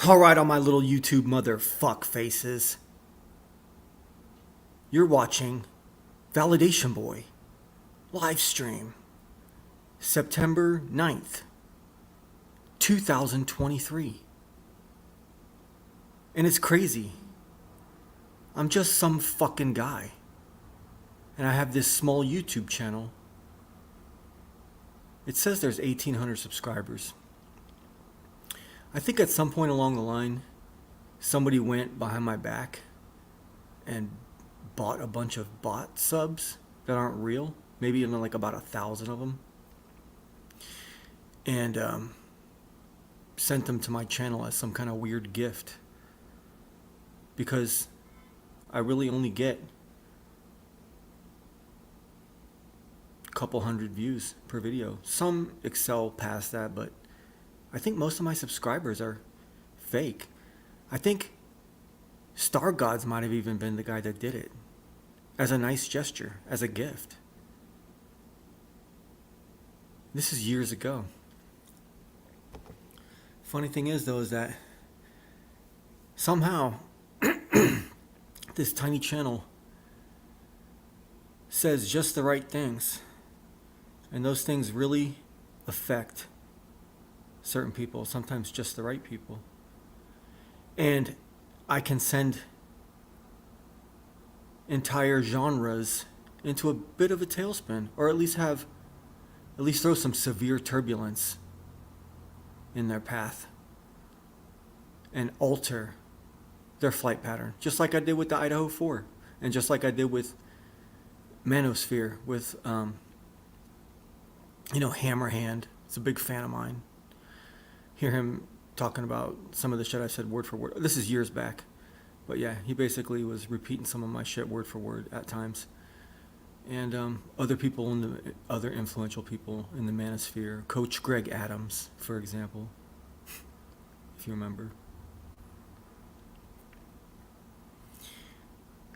Alright, all my little YouTube motherfuck faces. You're watching Validation Boy live stream September 9th, 2023. And it's crazy. I'm just some fucking guy. And I have this small YouTube channel. It says there's 1,800 subscribers. I think at some point along the line, somebody went behind my back and bought a bunch of bot subs that aren't real. Maybe even like about 1,000 of them. And sent them to my channel as some kind of weird gift. Because I really only get a couple hundred views per video. Some excel past that, but I think most of my subscribers are fake. I think Star Gods might have even been the guy that did it. As a nice gesture, as a gift. This is years ago. Funny thing is though is that somehow this tiny channel says just the right things. And those things really affect certain people, sometimes just the right people. And I can send entire genres into a bit of a tailspin, or at least throw some severe turbulence in their path and alter their flight pattern, just like I did with the Idaho 4, and just like I did with Manosphere, with Hammerhand. It's a big fan of mine. Hear him talking about some of the shit I said word for word. This is years back, but yeah, he basically was repeating some of my shit word for word at times. And other influential people in the Manosphere, Coach Greg Adams, for example, if you remember.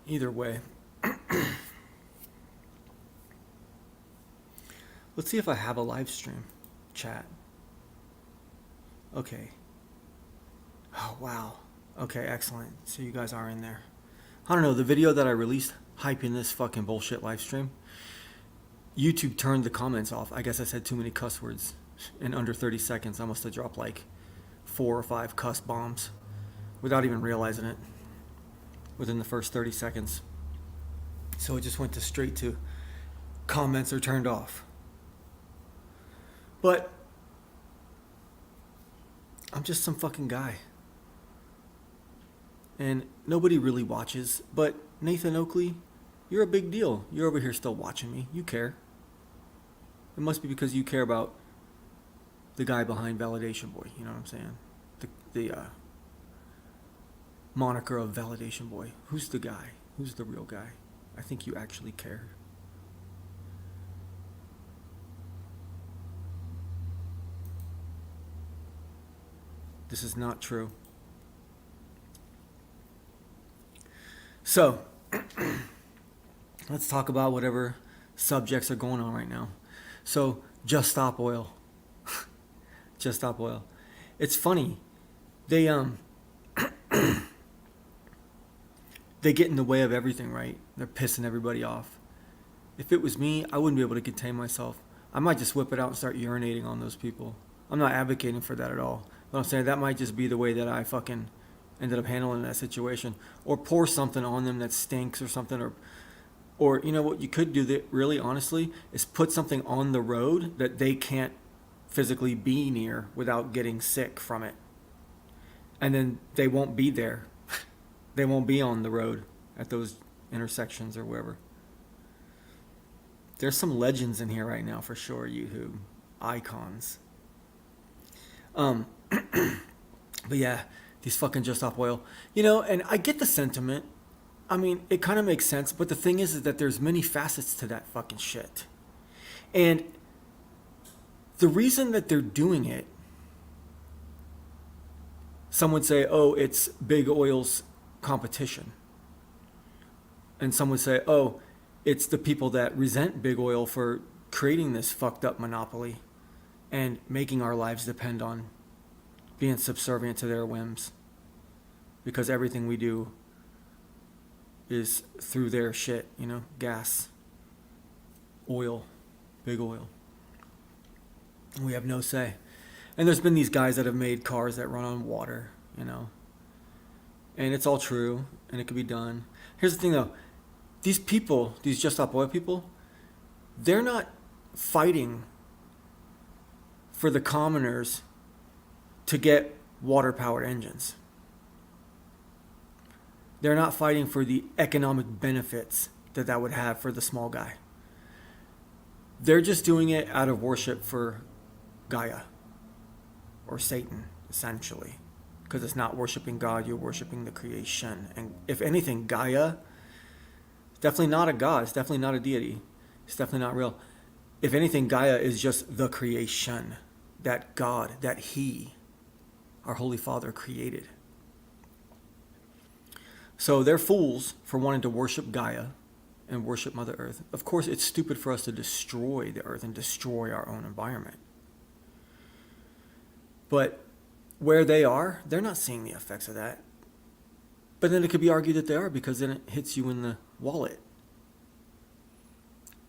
Either way, let's see if I have a live stream chat. Okay. Oh, wow. Okay, excellent. So you guys are in there. I don't know, the video that I released hyping this fucking bullshit live stream, YouTube turned the comments off. I guess I said too many cuss words. In under 30 seconds, I must have dropped like 4 or 5 cuss bombs without even realizing it within the first 30 seconds. So it just went straight to comments are turned off. But I'm just some fucking guy. And nobody really watches, but Nathan Oakley, you're a big deal. You're over here still watching me. You care. It must be because you care about the guy behind Validation Boy. You know what I'm saying? The moniker of Validation Boy. Who's the guy? Who's the real guy? I think you actually care. This is not true. So, let's talk about whatever subjects are going on right now. So, Just Stop Oil. Just Stop Oil. It's funny. They they get in the way of everything, right? They're pissing everybody off. If it was me, I wouldn't be able to contain myself. I might just whip it out and start urinating on those people. I'm not advocating for that at all. But I'm saying that might just be the way that I fucking ended up handling that situation. Or pour something on them that stinks or something. Or you know what you could do that really honestly is put something on the road that they can't physically be near without getting sick from it. And then they won't be there. They won't be on the road at those intersections or wherever. There's some legends in here right now for sure, YouTube. Icons. But yeah, these fucking Just Stop Oil. And I get the sentiment. I mean, it kind of makes sense. But the thing is that there's many facets to that fucking shit. And the reason that they're doing it, some would say, oh, it's big oil's competition. And some would say, oh, it's the people that resent big oil for creating this fucked up monopoly and making our lives depend on being subservient to their whims, because everything we do is through their shit, gas, oil, big oil. We have no say. And there's been these guys that have made cars that run on water, and it's all true, and it could be done. Here's the thing though, these people, these Just Stop Oil people, they're not fighting for the commoners to get water-powered engines. They're not fighting for the economic benefits that would have for the small guy. They're just doing it out of worship for Gaia, or Satan, essentially. Because it's not worshiping God, you're worshiping the creation. And if anything, Gaia, it's definitely not a God, it's definitely not a deity, it's definitely not real. If anything, Gaia is just the creation that God, that He, our Holy Father, created. So they're fools for wanting to worship Gaia and worship Mother Earth. Of course, it's stupid for us to destroy the earth and destroy our own environment. But where they are, they're not seeing the effects of that. But then it could be argued that they are, because then it hits you in the wallet.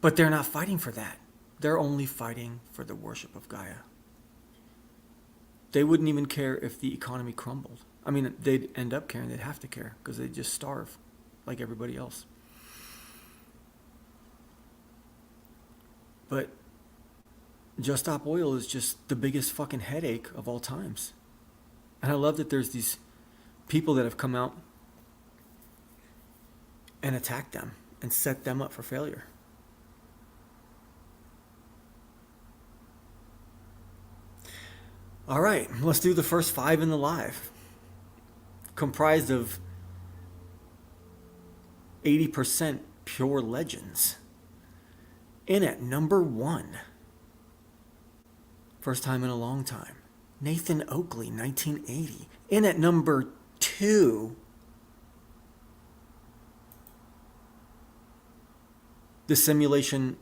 But they're not fighting for that. They're only fighting for the worship of Gaia. They wouldn't even care if the economy crumbled. I mean, they'd end up caring. They'd have to care, because they'd just starve like everybody else. But Just Stop Oil is just the biggest fucking headache of all times. And I love that there's these people that have come out and attacked them and set them up for failure. All right, let's do the first 5 in the live. Comprised of 80% pure legends. In at number 1. First time in a long time. Nathan Oakley, 1980. In at number 2. The simulation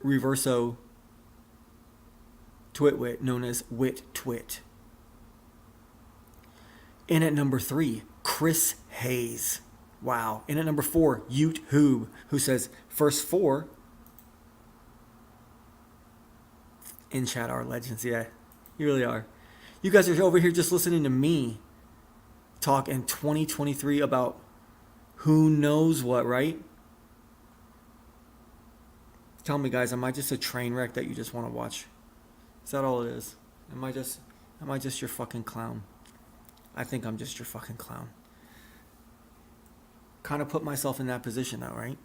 reverso twitwit known as Wit Twit. In at number 3, Chris Hayes. Wow. In at number 4, Ute Hoob, who says, first 4 in chat are legends. Yeah, you really are. You guys are over here just listening to me talk in 2023 about who knows what, right? Tell me, guys, am I just a train wreck that you just want to watch? Is that all it is? Am I just your fucking clown? I think I'm just your fucking clown. Kind of put myself in that position though, right?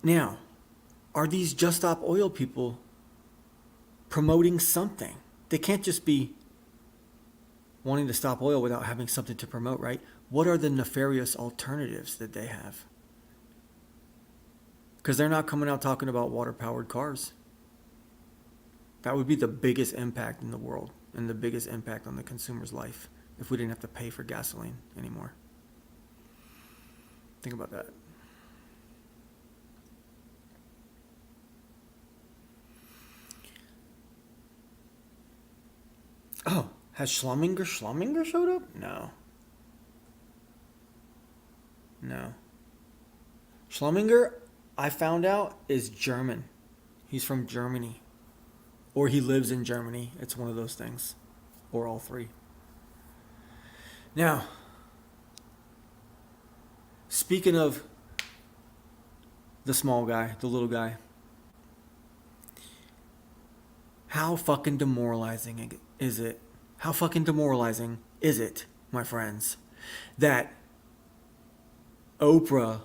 Now, are these Just Stop Oil people promoting something? They can't just be wanting to stop oil without having something to promote, right? What are the nefarious alternatives that they have? Because they're not coming out talking about water-powered cars. That would be the biggest impact in the world and the biggest impact on the consumer's life if we didn't have to pay for gasoline anymore. Think about that. Oh, has Schlumberger showed up? No. Schlumberger, I found out, is German. He's from Germany. Or he lives in Germany. It's one of those things. Or all three. Now, speaking of the small guy, the little guy, how fucking demoralizing is it? How fucking demoralizing is it, my friends, that Oprah,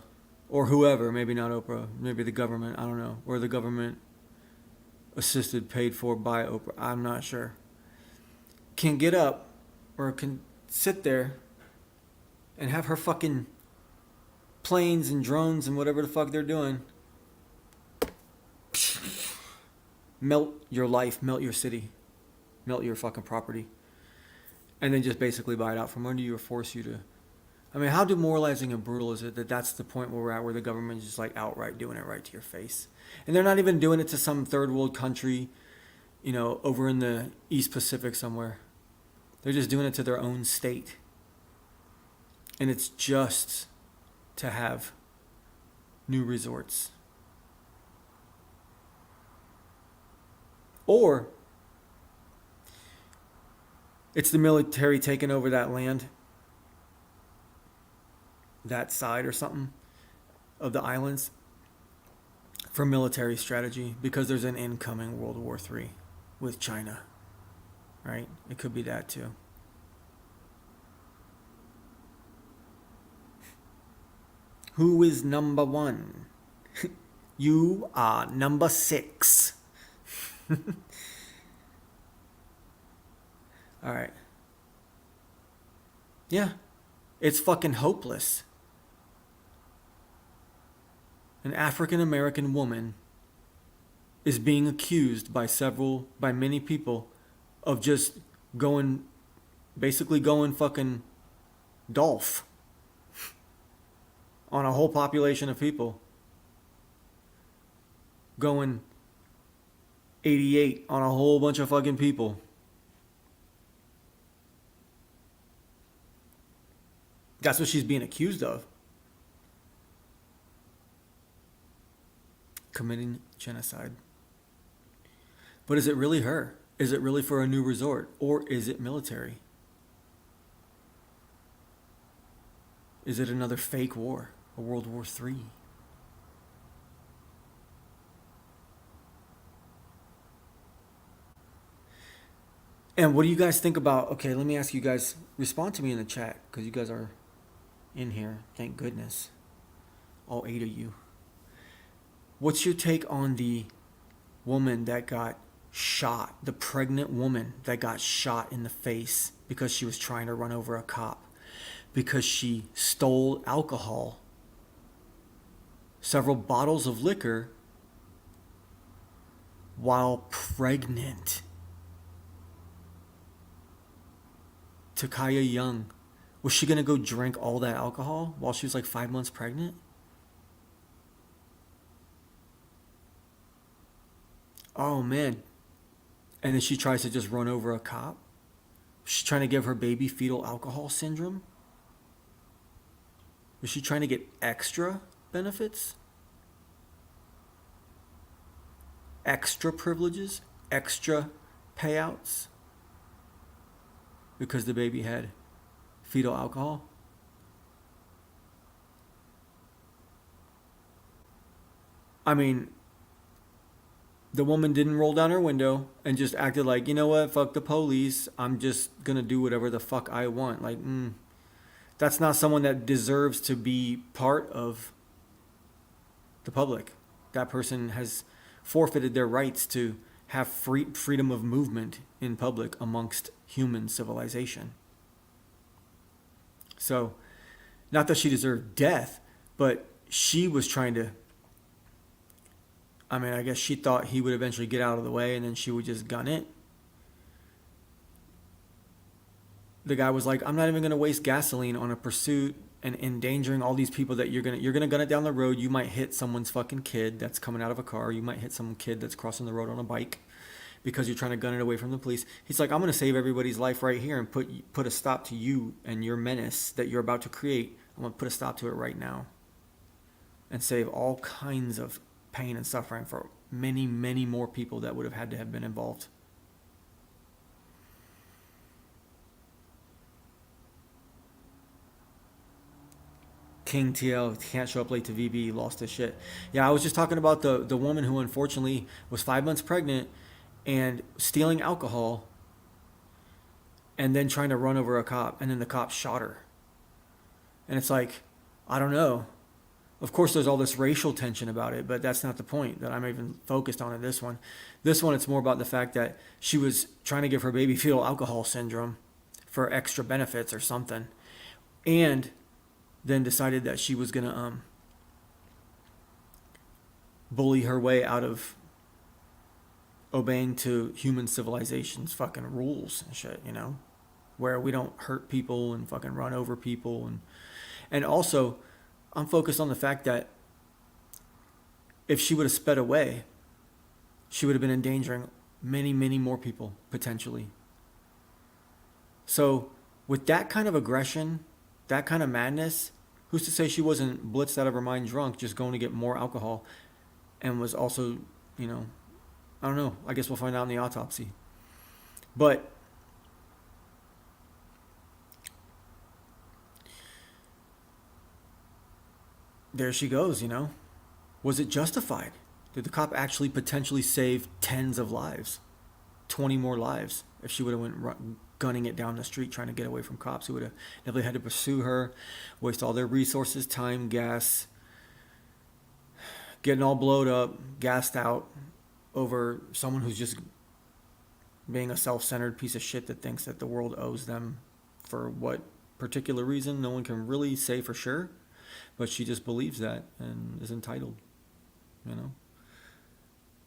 or whoever, maybe not Oprah, maybe the government, I don't know, or the government assisted, paid for by Oprah, I'm not sure, can get up or can sit there and have her fucking planes and drones and whatever the fuck they're doing melt your life, melt your city, melt your fucking property, and then just basically buy it out from under you or force you to I mean, how demoralizing and brutal is it that that's the point where we're at, where the government is just like outright doing it right to your face, and they're not even doing it to some third world country, over in the East Pacific somewhere. They're just doing it to their own state, and it's just to have new resorts, or it's the military taking over that land, that side or something of the islands for military strategy because there's an incoming World War III with China, right? It could be that too. Who is number one? You are number six. All right. Yeah, it's fucking hopeless. An African American woman is being accused by many people of just going, basically going fucking Dolph on a whole population of people. Going 88 on a whole bunch of fucking people. That's what she's being accused of. Committing genocide. But is it really her? Is it really for a new resort? Or is it military? Is it another fake war? A World War III? And what do you guys think about... Okay, let me ask you guys. Respond to me in the chat, because you guys are in here. Thank goodness. All 8 of you. What's your take on the woman that got shot? The pregnant woman that got shot in the face because she was trying to run over a cop. Because she stole alcohol. Several bottles of liquor while pregnant. Takaya Young. Was she going to go drink all that alcohol while she was like 5 months pregnant? Oh man. And then she tries to just run over a cop. She's trying to give her baby fetal alcohol syndrome. Was she trying to get extra benefits? Extra privileges? Extra payouts? Because the baby had fetal alcohol? I mean, the woman didn't roll down her window and just acted like, you know what, fuck the police. I'm just gonna do whatever the fuck I want. Like, that's not someone that deserves to be part of the public. That person has forfeited their rights to have freedom of movement in public amongst human civilization. So, not that she deserved death, but she was trying to... I mean, I guess she thought he would eventually get out of the way and then she would just gun it. The guy was like, I'm not even going to waste gasoline on a pursuit and endangering all these people that you're gonna gun it down the road. You might hit someone's fucking kid that's coming out of a car. You might hit some kid that's crossing the road on a bike because you're trying to gun it away from the police. He's like, I'm going to save everybody's life right here and put a stop to you and your menace that you're about to create. I'm going to put a stop to it right now and save all kinds of pain and suffering for many, many more people that would have had to have been involved. King TL can't show up late to VB, lost his shit. Yeah, I was just talking about the woman who unfortunately was 5 months pregnant and stealing alcohol and then trying to run over a cop, and then the cop shot her. And it's like, I don't know. Of course, there's all this racial tension about it, but that's not the point that I'm even focused on in this one. This one, it's more about the fact that she was trying to give her baby fetal alcohol syndrome for extra benefits or something. And then decided that she was going to bully her way out of obeying to human civilization's fucking rules and shit, where we don't hurt people and fucking run over people and And also, I'm focused on the fact that if she would have sped away, she would have been endangering many, many more people potentially. So, with that kind of aggression, that kind of madness, who's to say she wasn't blitzed out of her mind drunk, just going to get more alcohol, and was also, you know, I don't know. I guess we'll find out in the autopsy. But there she goes, you know. Was it justified? Did the cop actually potentially save tens of lives? 20 more lives if she would have gunning it down the street trying to get away from cops who would have never had to pursue her, waste all their resources, time, gas, getting all blowed up, gassed out over someone who's just being a self-centered piece of shit that thinks that the world owes them for what particular reason no one can really say for sure, but she just believes that and is entitled, you know.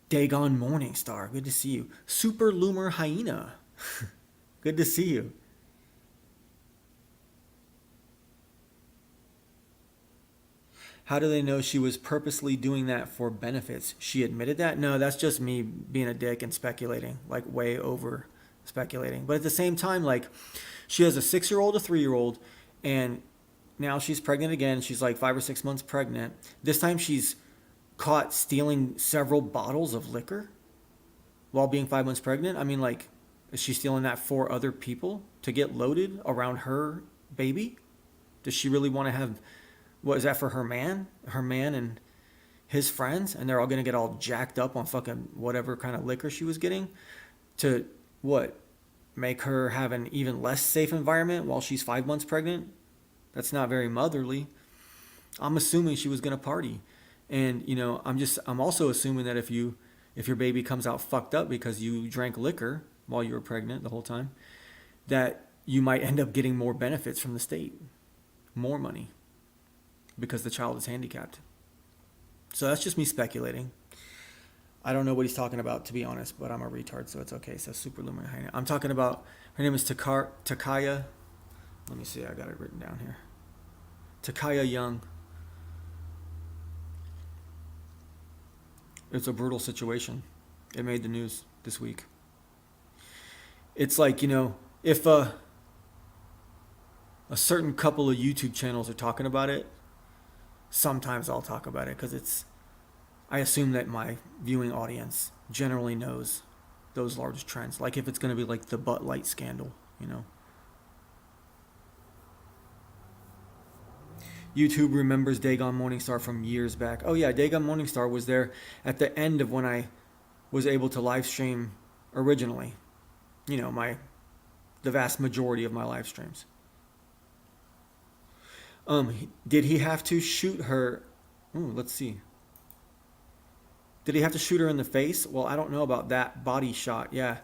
Dagon Morningstar, good to see you. Super Loomer Hyena, good to see you. How do they know she was purposely doing that for benefits? She admitted that? No, that's just me being a dick and speculating, like way over speculating. But at the same time, like, she has a 6-year-old, a 3-year-old, and now she's pregnant again. She's like 5 or 6 months pregnant. This time she's caught stealing several bottles of liquor while being 5 months pregnant. I mean, like, is she stealing that for other people to get loaded around her baby? Does she really want to have, what is that for her man? Her man and his friends? And they're all going to get all jacked up on fucking whatever kind of liquor she was getting to, what, make her have an even less safe environment while she's 5 months pregnant? That's not very motherly. I'm assuming she was going to party. And, you know, I'm also assuming that if your baby comes out fucked up because you drank liquor while you were pregnant the whole time, that you might end up getting more benefits from the state, more money, because the child is handicapped. So that's just me speculating. I don't know what he's talking about, to be honest, but I'm a retard, so it's okay. So Super Lumen. I'm talking about, her name is Takaya. Let me see, I got it written down here. Takaya Young. It's a brutal situation. It made the news this week. It's like, you know, if a certain couple of YouTube channels are talking about it, sometimes I'll talk about it because I assume that my viewing audience generally knows those large trends. Like if it's going to be like the Butt Light scandal, you know. YouTube remembers Dagon Morningstar from years back. Oh yeah, Dagon Morningstar was there at the end of when I was able to live stream originally. You know, the vast majority of my live streams. Did he have to shoot her? Ooh, let's see. Did he have to shoot her in the face? Well, I don't know about that body shot. Yeah,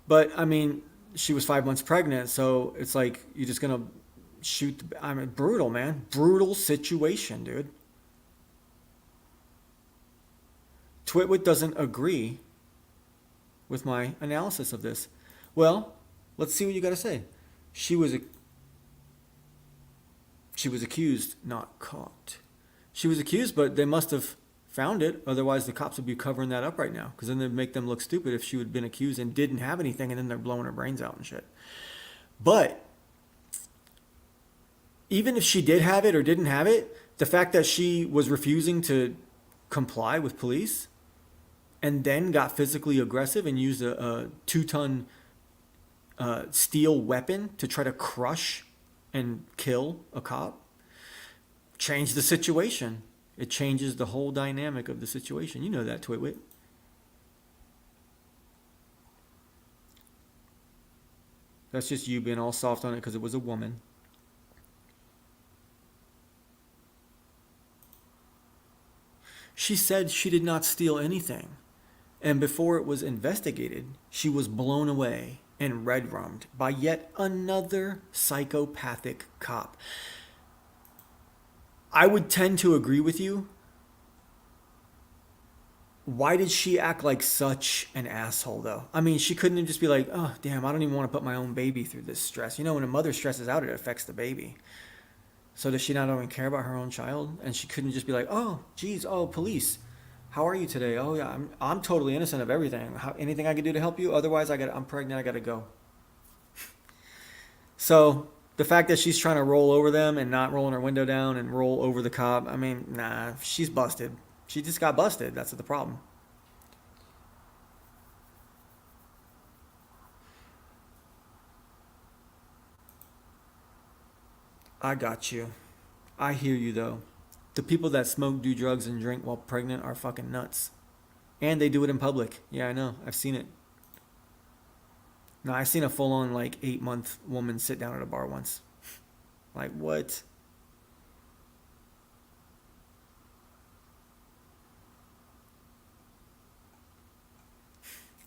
but I mean, she was 5 months pregnant, so it's like you're just gonna shoot. I mean, brutal, man. Brutal situation, dude. Twitwit doesn't agree with my analysis of this. Well, let's see what you got to say. She was accused, not caught. She was accused, but they must have found it. Otherwise, the cops would be covering that up right now, because then they'd make them look stupid if she would have been accused and didn't have anything, and then they're blowing her brains out and shit. But even if she did have it or didn't have it, the fact that she was refusing to comply with police and then got physically aggressive and used a 2-ton steel weapon to try to crush and kill a cop changed the situation. It changes the whole dynamic of the situation. You know that, Twitwit. That's just you being all soft on it because it was a woman. She said she did not steal anything. And before it was investigated, she was blown away and red-rummed by yet another psychopathic cop. I would tend to agree with you. Why did she act like such an asshole, though? I mean, she couldn't just be like, oh, damn, I don't even want to put my own baby through this stress. You know, when a mother stresses out, it affects the baby. So does she not even care about her own child? And she couldn't just be like, oh, geez, oh, police, how are you today? Oh yeah, I'm totally innocent of everything. Anything I can do to help you? Otherwise, I'm pregnant. I gotta go. So the fact that she's trying to roll over them and not rolling her window down and roll over the cop, I mean, nah, she's busted. She just got busted. That's the problem. I got you. I hear you though. The people that smoke, do drugs, and drink while pregnant are fucking nuts. And they do it in public. Yeah, I know. I've seen it. No, I seen a full on like 8 month woman sit down at a bar once. Like what?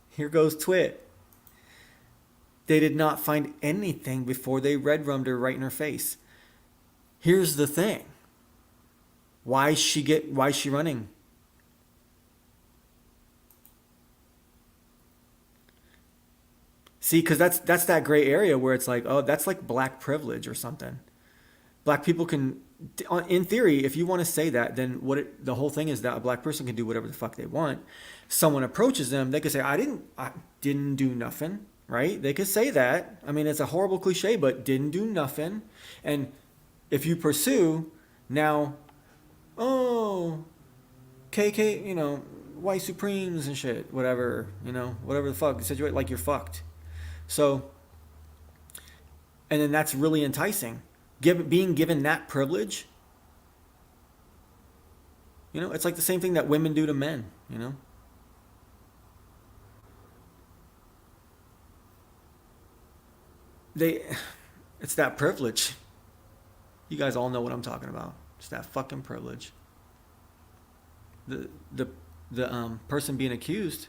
Here goes Twit. They did not find anything before they red rummed her right in her face. Here's the thing. Why is she running? See, because that's that gray area where it's like, oh, that's like black privilege or something. Black people can, in theory, if you want to say that, then the whole thing is that a black person can do whatever the fuck they want. Someone approaches them, they could say, I didn't do nothing, right? They could say that. I mean, it's a horrible cliche, but didn't do nothing. And if you pursue, now, oh, KK, white supremes and shit, whatever, whatever the fuck, situation, like you're fucked. So, and then that's really enticing. Being given that privilege, it's like the same thing that women do to men. They, it's that privilege. You guys all know what I'm talking about. It's that fucking privilege. The the the person being accused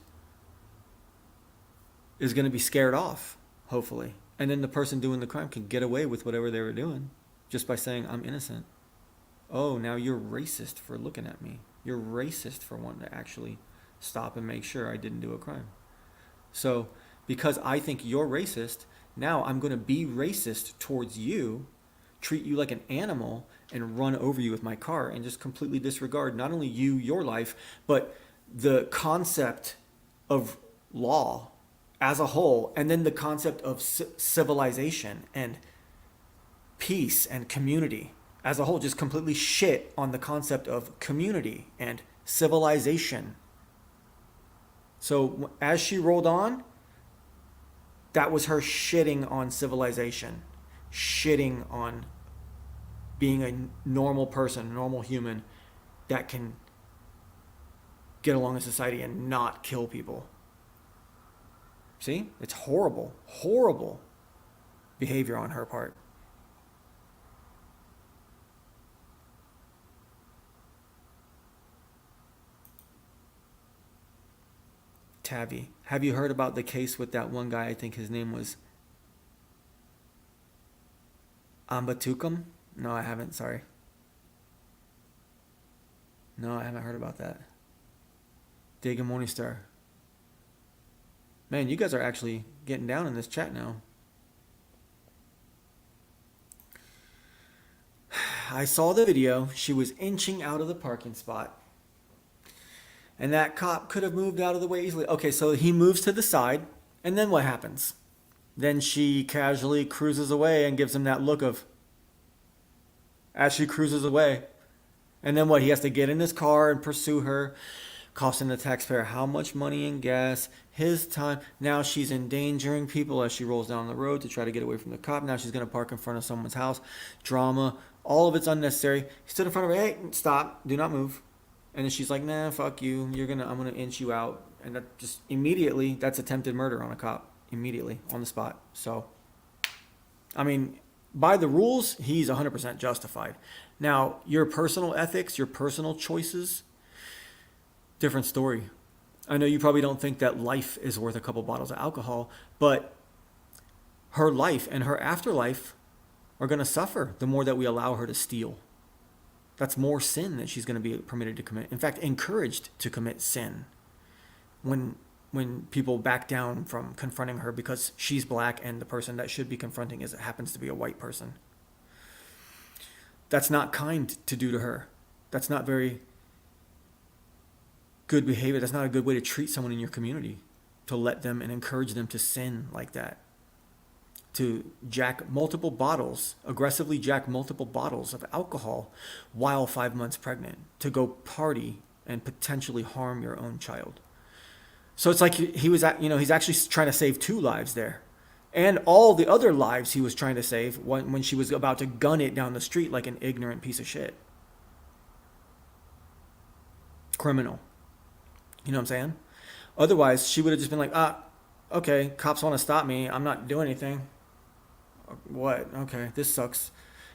is going to be scared off, hopefully, and then the person doing the crime can get away with whatever they were doing just by saying I'm innocent. Oh, now you're racist for looking at me. You're racist for wanting to actually stop and make sure I didn't do a crime. So, because I think you're racist, now I'm going to be racist towards you, treat you like an animal, and run over you with my car and just completely disregard not only you, your life, but the concept of law as a whole, and then the concept of civilization and peace and community as a whole. Just completely shit on the concept of community and civilization. So as she rolled on, that was her shitting on civilization, shitting on being a normal person, a normal human that can get along in society and not kill people. See? It's horrible, horrible behavior on her part. Tavi, have you heard about the case with that one guy? I think his name was Ambatukam? No, I haven't. Sorry. No, I haven't heard about that. Dagon Morningstar. Man, you guys are actually getting down in this chat now. I saw the video. She was inching out of the parking spot. And that cop could have moved out of the way easily. Okay, so he moves to the side. And then what happens? Then she casually cruises away and gives him that look of, as she cruises away. And then what? He has to get in his car and pursue her, costing the taxpayer how much money and gas, his time. Now she's endangering people as she rolls down the road to try to get away from the cop. Now she's going to park in front of someone's house. Drama. All of it's unnecessary. He stood in front of her. Hey, stop. Do not move. And then she's like, nah, fuck you. I'm going to inch you out. And that just immediately, that's attempted murder on a cop. Immediately, on the spot. So, I mean, by the rules, he's 100% justified. Now, your personal ethics, your personal choices, different story. I know you probably don't think that life is worth a couple bottles of alcohol, but her life and her afterlife are going to suffer the more that we allow her to steal. That's more sin that she's going to be permitted to commit. In fact, encouraged to commit sin when people back down from confronting her because she's black and the person that should be confronting happens to be a white person. That's not kind to do to her. That's not very good behavior. That's not a good way to treat someone in your community, to let them and encourage them to sin like that. To jack multiple bottles, aggressively jack multiple bottles of alcohol while 5 months pregnant, to go party and potentially harm your own child. So it's like he was, he's actually trying to save 2 lives there. And all the other lives he was trying to save when she was about to gun it down the street like an ignorant piece of shit. Criminal. You know what I'm saying? Otherwise, she would have just been like, okay, cops want to stop me. I'm not doing anything. What? Okay, this sucks.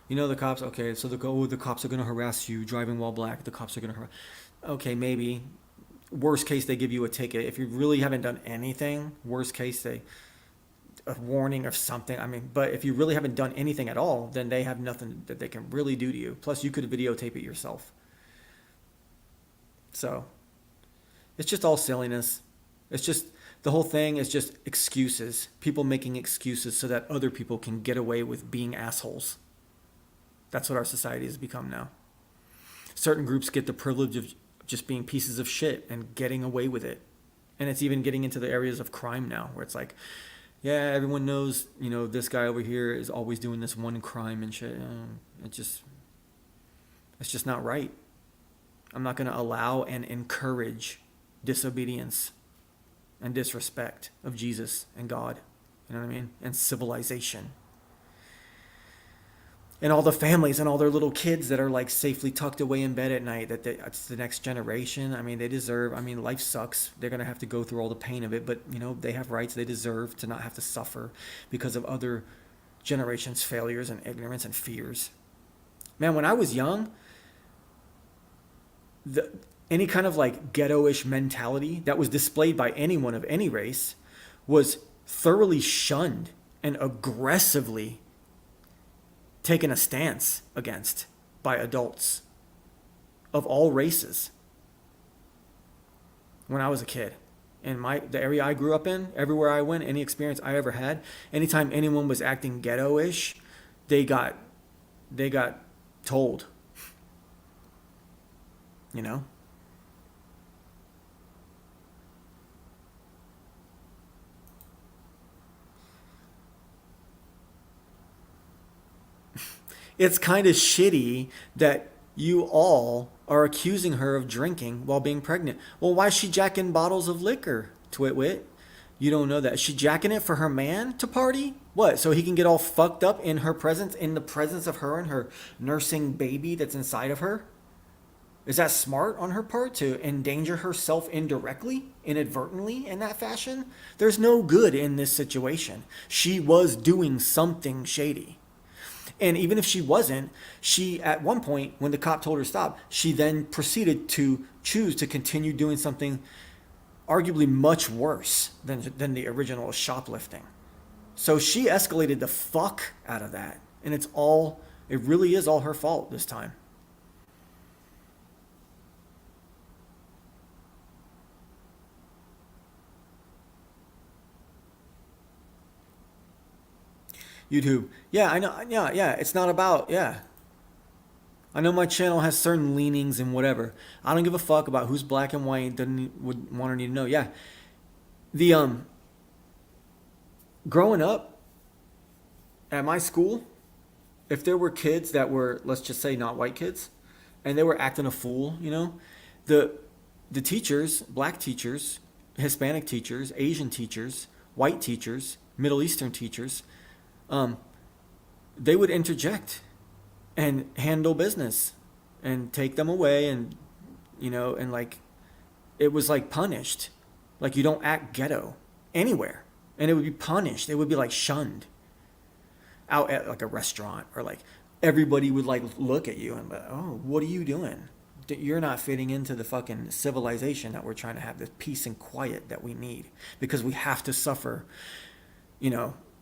You know the cops, okay, so the cops are going to harass you driving while black. The cops are going to harass. Okay, maybe. Worst case, they give you a ticket. If you really haven't done anything, worst case, a warning or something. I mean, but if you really haven't done anything at all, then they have nothing that they can really do to you. Plus, you could videotape it yourself. So, it's just all silliness. It's just, the whole thing is just excuses. People making excuses so that other people can get away with being assholes. That's what our society has become now. Certain groups get the privilege of just being pieces of shit and getting away with it. And it's even getting into the areas of crime now, where it's like, yeah, everyone knows, this guy over here is always doing this one crime and shit. It's just not right. I'm not going to allow and encourage disobedience and disrespect of Jesus and God. You know what I mean? And civilization. And all the families and all their little kids that are like safely tucked away in bed at night, it's the next generation. I mean, they deserve, life sucks. They're going to have to go through all the pain of it, but they have rights. They deserve to not have to suffer because of other generations' failures and ignorance and fears. Man, when I was young, any kind of like ghetto-ish mentality that was displayed by anyone of any race was thoroughly shunned and aggressively taken a stance against by adults of all races. When I was a kid, in the area I grew up in, everywhere I went, any experience I ever had, anytime anyone was acting ghetto-ish, they got told. It's kind of shitty that you all are accusing her of drinking while being pregnant. Well, why is she jacking bottles of liquor, Twitwit? You don't know that. Is she jacking it for her man to party? What, so he can get all fucked up in her presence, in the presence of her and her nursing baby that's inside of her? Is that smart on her part to endanger herself indirectly, inadvertently in that fashion? There's no good in this situation. She was doing something shady. And even if she wasn't, she, at one point, when the cop told her to stop, she then proceeded to choose to continue doing something arguably much worse than the original shoplifting. So she escalated the fuck out of that. And it really is all her fault this time. YouTube. Yeah, I know. Yeah. It's not about, yeah. I know my channel has certain leanings and whatever. I don't give a fuck about who's black and white. Would want or need to know. Yeah. The, growing up at my school, if there were kids that were, let's just say not white kids, and they were acting a fool, the teachers, black teachers, Hispanic teachers, Asian teachers, white teachers, Middle Eastern teachers, they would interject and handle business and take them away and, and like, it was like punished. Like you don't act ghetto anywhere. And it would be punished. It would be like shunned out at like a restaurant, or like everybody would like look at you and be, oh, what are you doing? You're not fitting into the fucking civilization that we're trying to have, the peace and quiet that we need, because we have to suffer,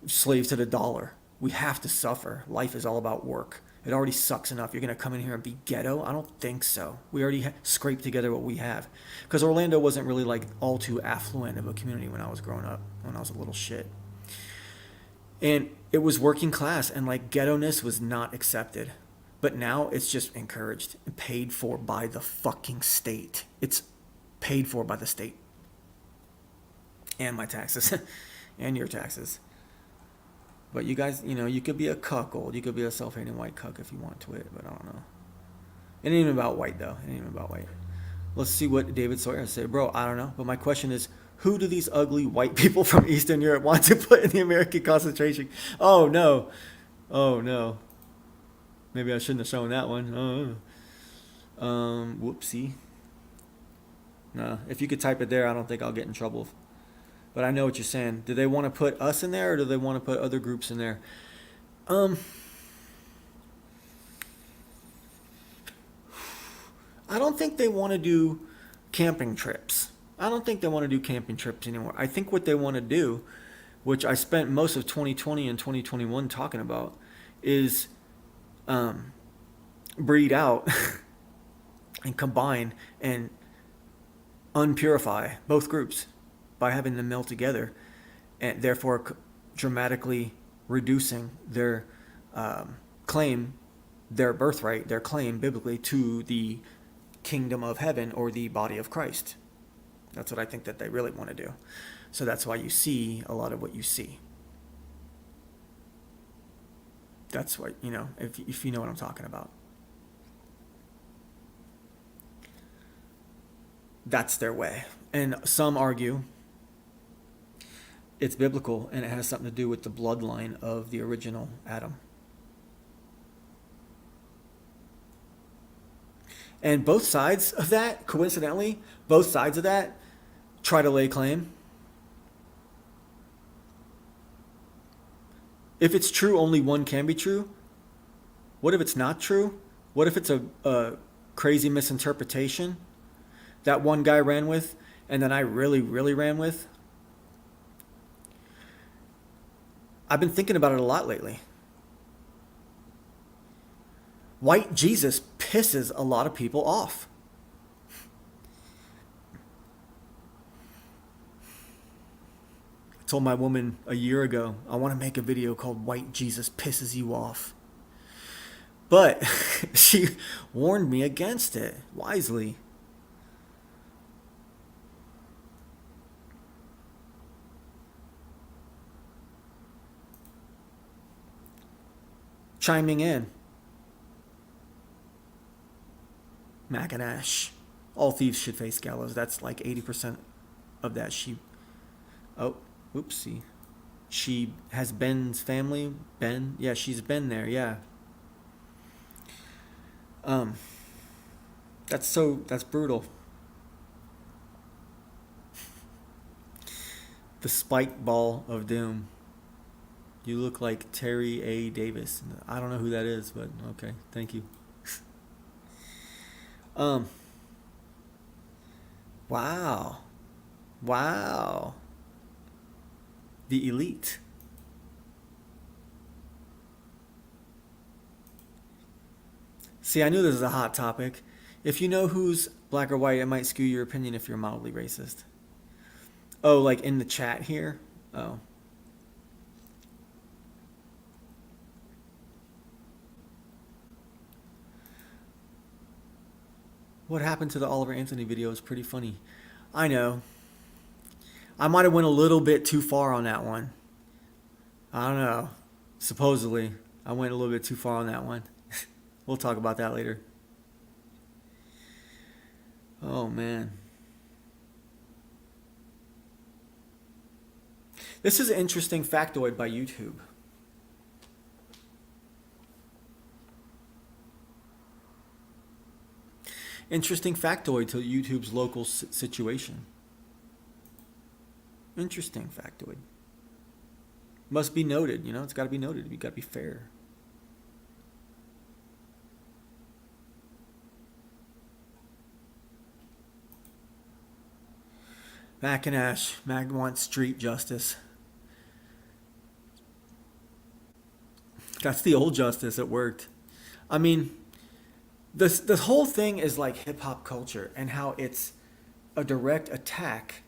slaves to the dollar. We have to suffer. Life is all about work. It already sucks enough. You're going to come in here and be ghetto? I don't think so. We already scraped together what we have. Because Orlando wasn't really like all too affluent of a community when I was growing up, when I was a little shit. And it was working class, and like ghetto-ness was not accepted. But now it's just encouraged and paid for by the fucking state. It's paid for by the state. And my taxes. And your taxes. But you guys, you could be a cuckold. You could be a self-hating white cuck if you want to it, but I don't know. It ain't even about white, though. It ain't even about white. Let's see what David Sawyer said. Bro, I don't know. But my question is, who do these ugly white people from Eastern Europe want to put in the American concentration? Oh, no. Oh, no. Maybe I shouldn't have shown that one. Whoopsie. No, if you could type it there, I don't think I'll get in trouble. But I know what you're saying. Do they want to put us in there, or do they want to put other groups in there? I don't think they want to do camping trips. I don't think they want to do camping trips anymore. I think what they want to do, which I spent most of 2020 and 2021 talking about, is breed out and combine and unpurify both groups by having them meld together, and therefore dramatically reducing their claim, their birthright, their claim biblically to the kingdom of heaven or the body of Christ. That's what I think that they really want to do. So that's why you see a lot of what you see. That's what, if you know what I'm talking about. That's their way. And some argue it's biblical and it has something to do with the bloodline of the original Adam. And both sides of that, coincidentally, both sides of that try to lay claim. If it's true, only one can be true. What if it's not true? What if it's a crazy misinterpretation that one guy ran with and then I really, really ran with? I've been thinking about it a lot lately. White Jesus pisses a lot of people off. I told my woman a year ago, I want to make a video called White Jesus Pisses You Off. But she warned me against it, wisely. Chiming in. Mac and Ash. All thieves should face gallows. That's like 80% of that sheep. Oh, oopsie. She has Ben's family. Ben? Yeah, she's been there, yeah. That's brutal. The spike ball of doom. You look like Terry A. Davis. I don't know who that is, but okay, thank you. Wow. The elite. See, I knew this was a hot topic. If you know who's black or white, it might skew your opinion if you're mildly racist. Oh, like in the chat here? Oh. What happened to the Oliver Anthony video is pretty funny. I know. I might have went a little bit too far on that one. I don't know. Supposedly, I went a little bit too far on that one. We'll talk about that later. Oh, man. This is an interesting factoid by YouTube. Interesting factoid to YouTube's local situation. Interesting factoid. Must be noted, it's got to be noted. You got to be fair. Mac and Ash. Mac wants street justice. That's the old justice. It worked. I mean, this whole thing is like hip-hop culture and how it's a direct attack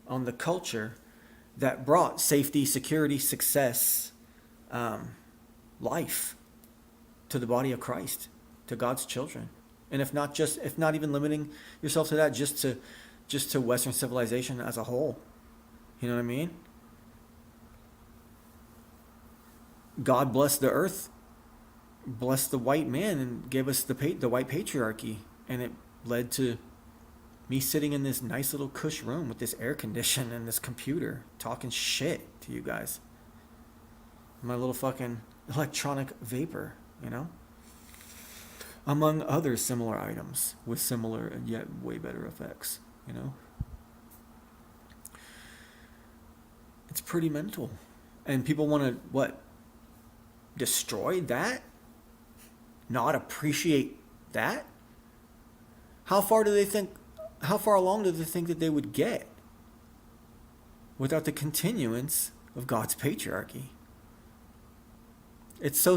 on the culture that brought safety, security, success, life to the body of Christ, to God's children. And if not even limiting yourself to that, just to Western civilization as a whole. You know what I mean? God blessed the earth, blessed the white man, and gave us the white patriarchy, and it led to me sitting in this nice little cush room with this air condition and this computer talking shit to you guys. My little fucking electronic vapor, you know? Among other similar items with similar and yet way better effects, you know? It's pretty mental. And people want to, what? Destroy that? Not appreciate that? How far along do they think that they would get without the continuance of God's patriarchy? It's so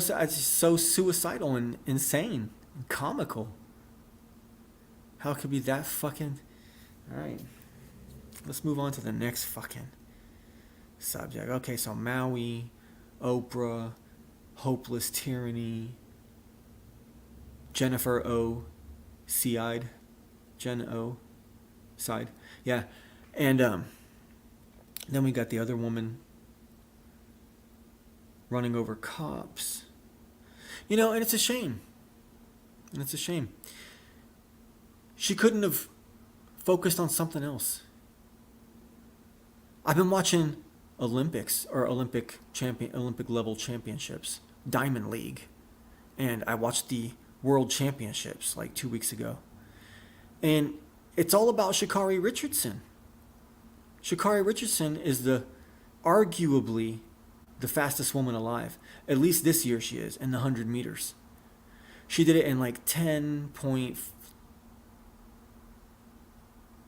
suicidal and insane and comical. How it could be that fucking... Alright. Let's move on to the next fucking subject. Okay, so Maui, Oprah, hopeless tyranny, Jennifer O. Seide. Jen O. Side. Yeah. And then we got the other woman running over cops. You know, and it's a shame. She couldn't have focused on something else. I've been watching Olympics or Olympic level championships, Diamond League. And I watched the World Championships like 2 weeks ago. And it's all about Sha'Carri Richardson. Sha'Carri Richardson is arguably the fastest woman alive. At least this year she is, in the 100 meters. She did it in like 10 point...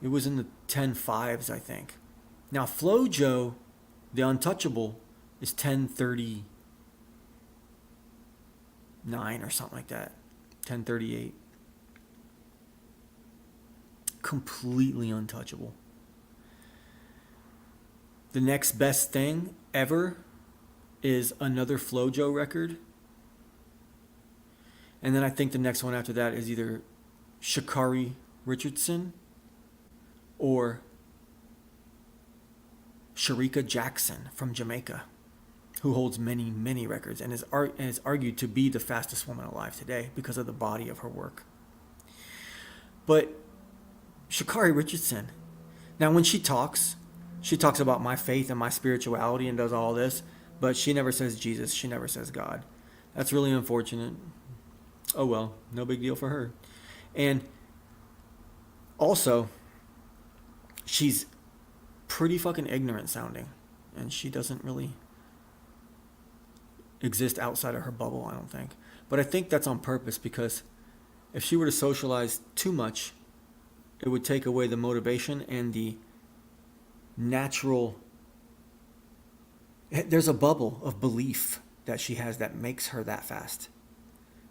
It was in the 10.5s, I think. Now, FloJo, the untouchable, is 10:39 or something like that. 10:38. Completely untouchable. The next best thing ever is another FloJo record. And then I think the next one after that is either Sha'Carri Richardson or Shericka Jackson from Jamaica, who holds many, many records and is argued to be the fastest woman alive today because of the body of her work. But Sha'Carri Richardson, now when she talks about my faith and my spirituality and does all this, but she never says Jesus, she never says God. That's really unfortunate. Oh well, no big deal for her. And also, she's pretty fucking ignorant sounding, and she doesn't really exist outside of her bubble, I don't think. But I think that's on purpose, because if she were to socialize too much, it would take away the motivation and the natural... There's a bubble of belief that she has that makes her that fast.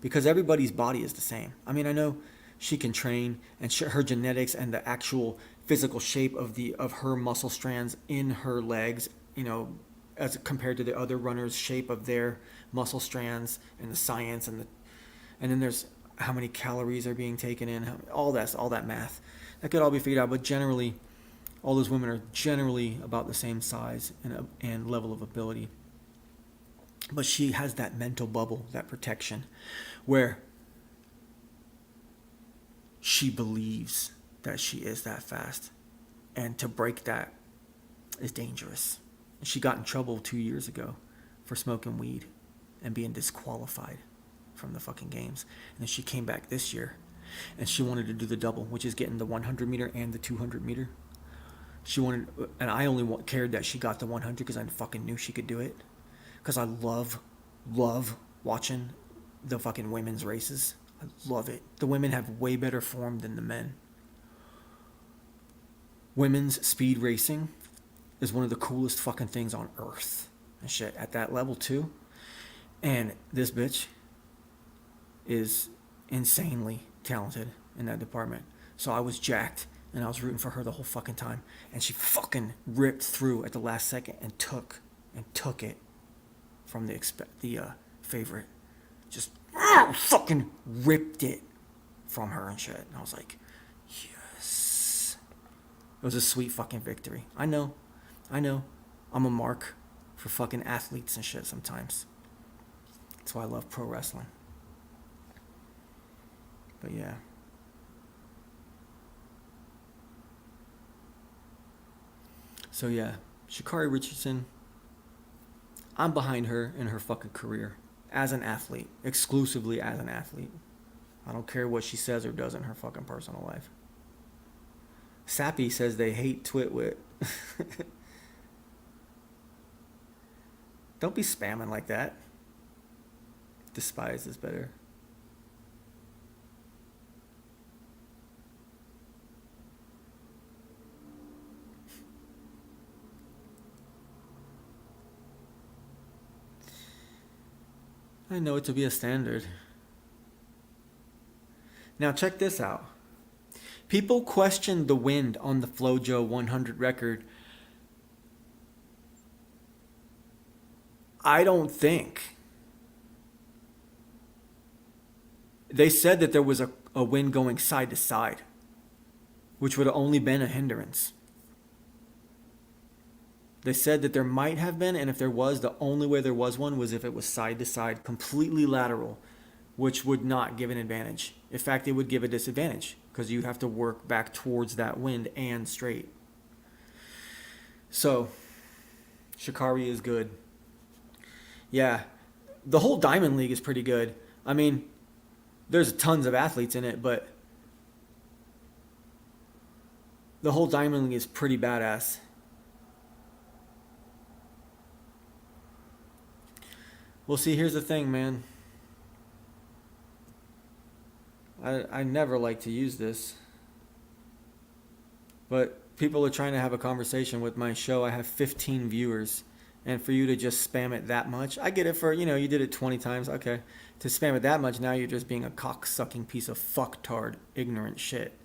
Because everybody's body is the same. I mean, I know she can train, and her genetics and the actual physical shape of her muscle strands in her legs, you know, as compared to the other runners' shape of their muscle strands, and the science and then there's how many calories are being taken in, all that math. That could all be figured out, but generally, all those women are generally about the same size and level of ability. But she has that mental bubble, that protection, where she believes that she is that fast. And to break that is dangerous. She got in trouble 2 years ago for smoking weed and being disqualified from the fucking games. And then she came back this year and she wanted to do the double, which is getting the 100 meter and the 200 meter. She wanted, and I only cared that she got the 100 because I fucking knew she could do it. Because I love watching the fucking women's races. I love it. The women have way better form than the men. Women's speed racing is one of the coolest fucking things on earth. And shit, at that level too. And this bitch is insanely talented in that department. So I was jacked, and I was rooting for her the whole fucking time. And she fucking ripped through at the last second and took it from the favorite. Just fucking ripped it from her and shit. And I was like, yes. It was a sweet fucking victory. I know. I'm a mark for fucking athletes and shit sometimes. That's why I love pro wrestling. But yeah. So yeah, Sha'Carri Richardson, I'm behind her in her fucking career as an athlete, exclusively as an athlete. I don't care what she says or does in her fucking personal life. Sappy says they hate Twitwit. Don't be spamming like that. Despise is better. I know it to be a standard. Now check this out. People questioned the wind on the FloJo 100 record. I don't think. They said that there was a wind going side to side, which would have only been a hindrance. They said that there might have been, and if there was, the only way there was one was if it was side to side, completely lateral, which would not give an advantage. In fact, it would give a disadvantage because you have to work back towards that wind and straight. So, Sha'Carri is good. Yeah, the whole Diamond League is pretty good. I mean, there's tons of athletes in it, but the whole Diamond League is pretty badass. Well, see, here's the thing, man. I never like to use this, but people are trying to have a conversation with my show. I have 15 viewers, and for you to just spam it that much, I get it for, you did it 20 times, okay. To spam it that much, now you're just being a cock-sucking piece of fucktard, ignorant shit.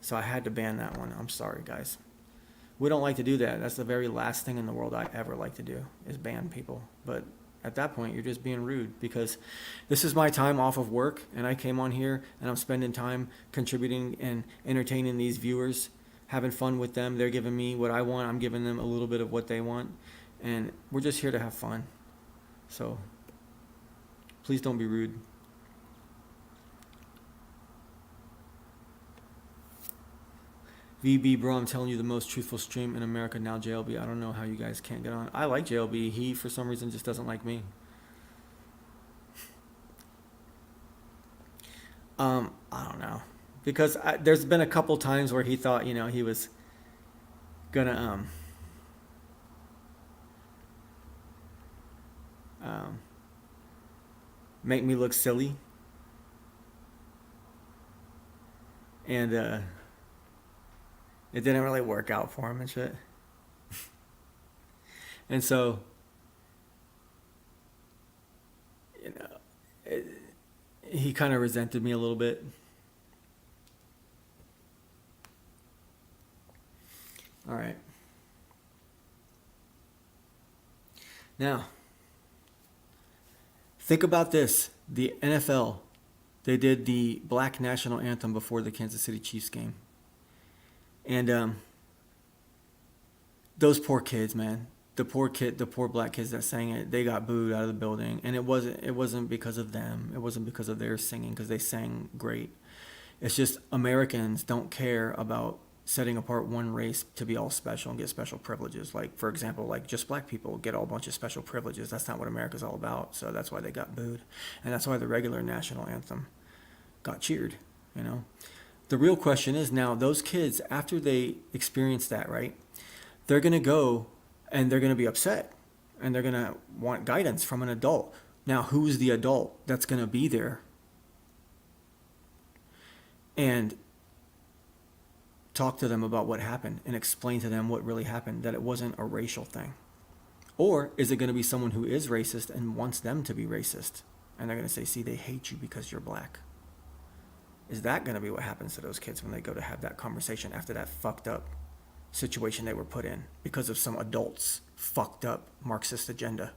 So I had to ban that one. I'm sorry, guys. We don't like to do that. That's the very last thing in the world I ever like to do, is ban people. But at that point, you're just being rude, because this is my time off of work, and I came on here and I'm spending time contributing and entertaining these viewers, having fun with them. They're giving me what I want. I'm giving them a little bit of what they want, and we're just here to have fun. So please don't be rude. VB, bro, I'm telling you, the most truthful stream in America now, JLB. I don't know how you guys can't get on. I like JLB. He, for some reason, just doesn't like me. I don't know. Because there's been a couple times where he thought, he was gonna, um, make me look silly. And, it didn't really work out for him and shit. And so, you know, it, he kind of resented me a little bit. All right. Now, think about this. The NFL, they did the Black National Anthem before the Kansas City Chiefs game. And those poor kids, man. The poor black kids that sang it, they got booed out of the building. And it wasn't because of them. It wasn't because of their singing, because they sang great. It's just Americans don't care about setting apart one race to be all special and get special privileges. Like, for example, like just black people get a bunch of special privileges. That's not what America's all about. So that's why they got booed. And that's why the regular national anthem got cheered, The real question is now, those kids, after they experience that, right, they're going to go and they're going to be upset and they're going to want guidance from an adult. Now, who's the adult that's going to be there and talk to them about what happened and explain to them what really happened, that it wasn't a racial thing? Or is it going to be someone who is racist and wants them to be racist? And they're going to say, see, they hate you because you're black. Is that going to be what happens to those kids when they go to have that conversation after that fucked up situation they were put in because of some adults' fucked up Marxist agenda?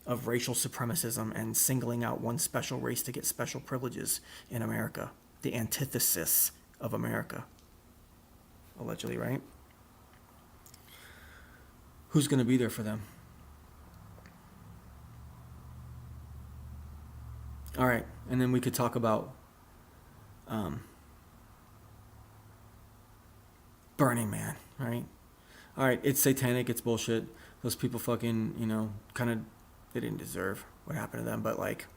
of racial supremacism and singling out one special race to get special privileges in America. The antithesis of America. Allegedly, right? Who's going to be there for them? All right, and then we could talk about Burning Man, right? All right, it's satanic, it's bullshit. Those people fucking, kind of, they didn't deserve what happened to them, but like,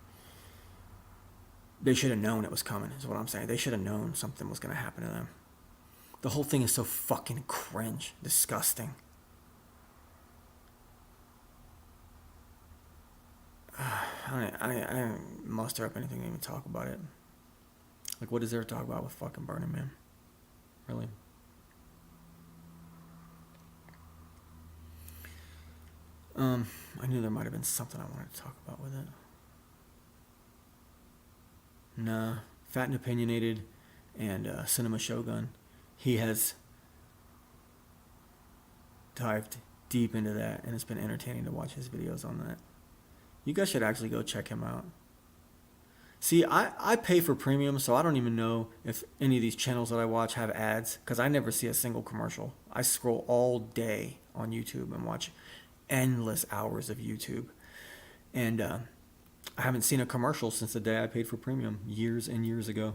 they should have known it was coming, is what I'm saying. They should have known something was going to happen to them. The whole thing is so fucking cringe, disgusting. I didn't muster up anything to even talk about it. Like, what is there to talk about with fucking Burning Man? Really? I knew there might have been something I wanted to talk about with it. Nah. Fat and Opinionated and Cinema Shogun. He has dived deep into that, and it's been entertaining to watch his videos on that. You guys should actually go check him out. See, I pay for premium, so I don't even know if any of these channels that I watch have ads, because I never see a single commercial. I scroll all day on YouTube and watch endless hours of YouTube. And I haven't seen a commercial since the day I paid for premium, years and years ago.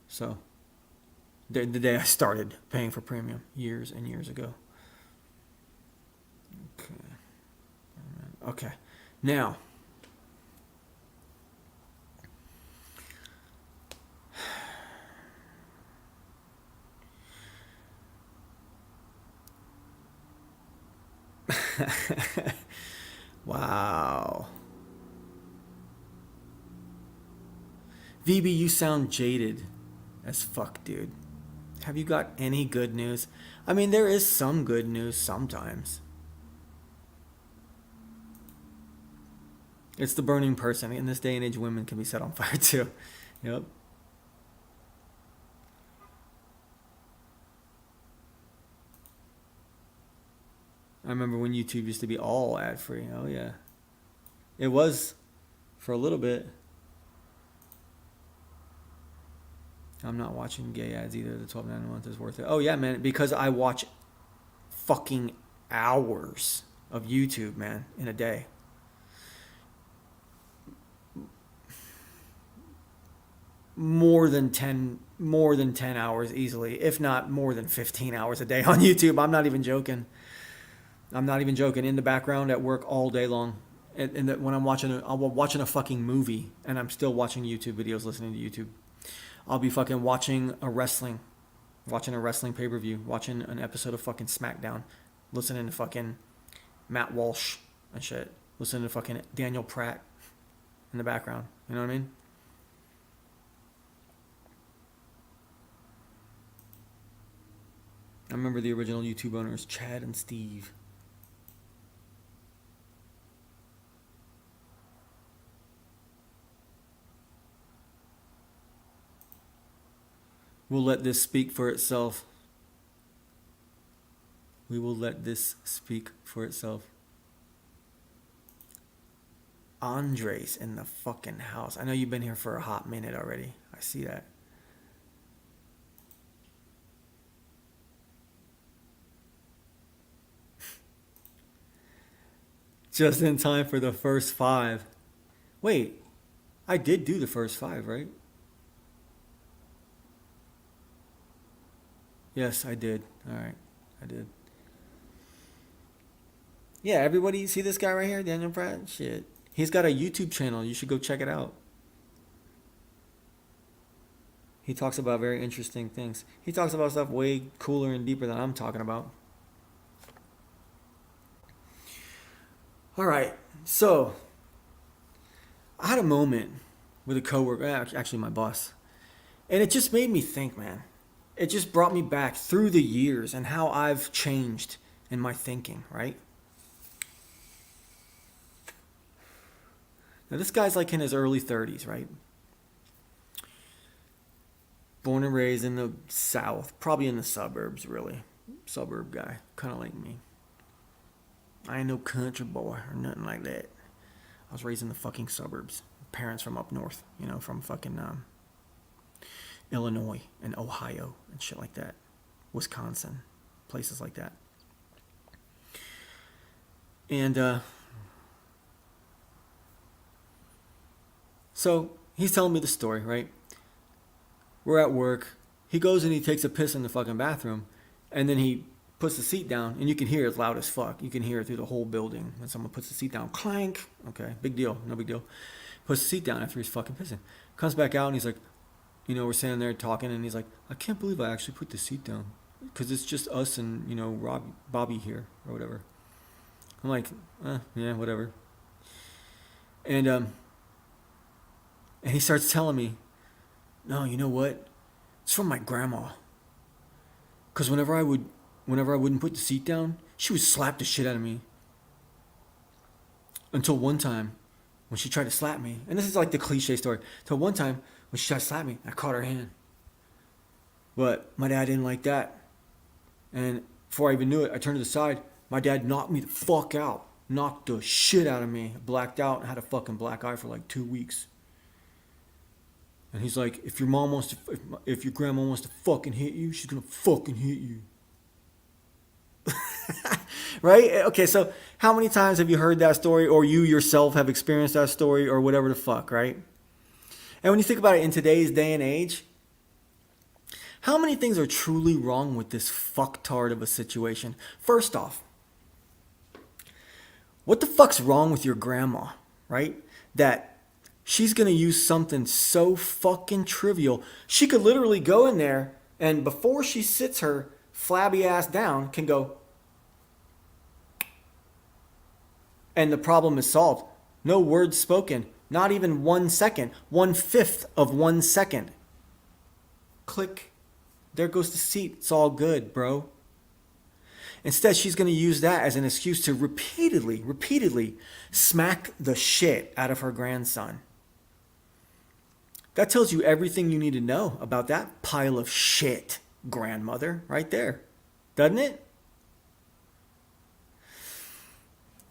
So, the day I started paying for premium, years and years ago. Okay. Now, wow. VB, you sound jaded as fuck, dude. Have you got any good news? I mean, there is some good news sometimes. It's the burning person. In this day and age, women can be set on fire too. Yep. I remember when YouTube used to be all ad free. Oh yeah. It was for a little bit. I'm not watching gay ads either. The $12.99 a month is worth it. Oh yeah, man, because I watch fucking hours of YouTube, man, in a day. More than 10 hours easily, if not more than 15 hours a day on YouTube. I'm not even joking. In the background at work all day long. And that when I'm watching a fucking movie and I'm still watching YouTube videos, listening to YouTube. I'll be fucking watching a wrestling pay-per-view, watching an episode of fucking SmackDown, listening to fucking Matt Walsh and shit, listening to fucking Daniel Pratt in the background. You know what I mean? I remember the original YouTube owners, Chad and Steve. We'll let this speak for itself. We will let this speak for itself. Andres in the fucking house. I know you've been here for a hot minute already. I see that. Just in time for the first 5. Wait, I did do the first 5, right? Yes, I did. All right, I did. Yeah, everybody see this guy right here, Daniel Pratt? Shit. He's got a YouTube channel. You should go check it out. He talks about very interesting things. He talks about stuff way cooler and deeper than I'm talking about. All right, so I had a moment with a coworker, actually my boss, and it just made me think, man. It just brought me back through the years and how I've changed in my thinking, right? Now, this guy's like in his early 30s, right? Born and raised in the South, probably in the suburbs, really. Suburb guy, kind of like me. I ain't no country boy or nothing like that. I was raised in the fucking suburbs. Parents from up north, from fucking Illinois and Ohio and shit like that. Wisconsin, places like that. And so he's telling me the story, right? We're at work. He goes and he takes a piss in the fucking bathroom, and then he puts the seat down, and you can hear it loud as fuck. You can hear it through the whole building when someone puts the seat down. Clank. Okay, big deal. No big deal. Puts the seat down after he's fucking pissing. Comes back out, and he's like, we're standing there talking, and he's like, I can't believe I actually put the seat down, because it's just us and, Bobby here, or whatever. I'm like, yeah, whatever. And he starts telling me, no, you know what? It's from my grandma. Because whenever I wouldn't put the seat down, she would slap the shit out of me. Until one time, when she tried to slap me, and this is like the cliche story, until one time, when she tried to slap me, I caught her hand. But my dad didn't like that. And before I even knew it, I turned to the side. My dad knocked me the fuck out. Knocked the shit out of me. Blacked out and had a fucking black eye for like 2 weeks. And he's like, if your grandma wants to fucking hit you, she's gonna fucking hit you. Right? Okay, so how many times have you heard that story, or you yourself have experienced that story, or whatever the fuck, right? And when you think about it in today's day and age, how many things are truly wrong with this fucktard of a situation? First off, what the fuck's wrong with your grandma, right? That she's going to use something so fucking trivial. She could literally go in there and before she sits her flabby ass down can go, and the problem is solved. No words spoken. Not even 1 second. 1/5 of 1 second. Click. There goes the seat. It's all good, bro. Instead, she's going to use that as an excuse to repeatedly smack the shit out of her grandson. That tells you everything you need to know about that pile of shit grandmother right there. Doesn't it?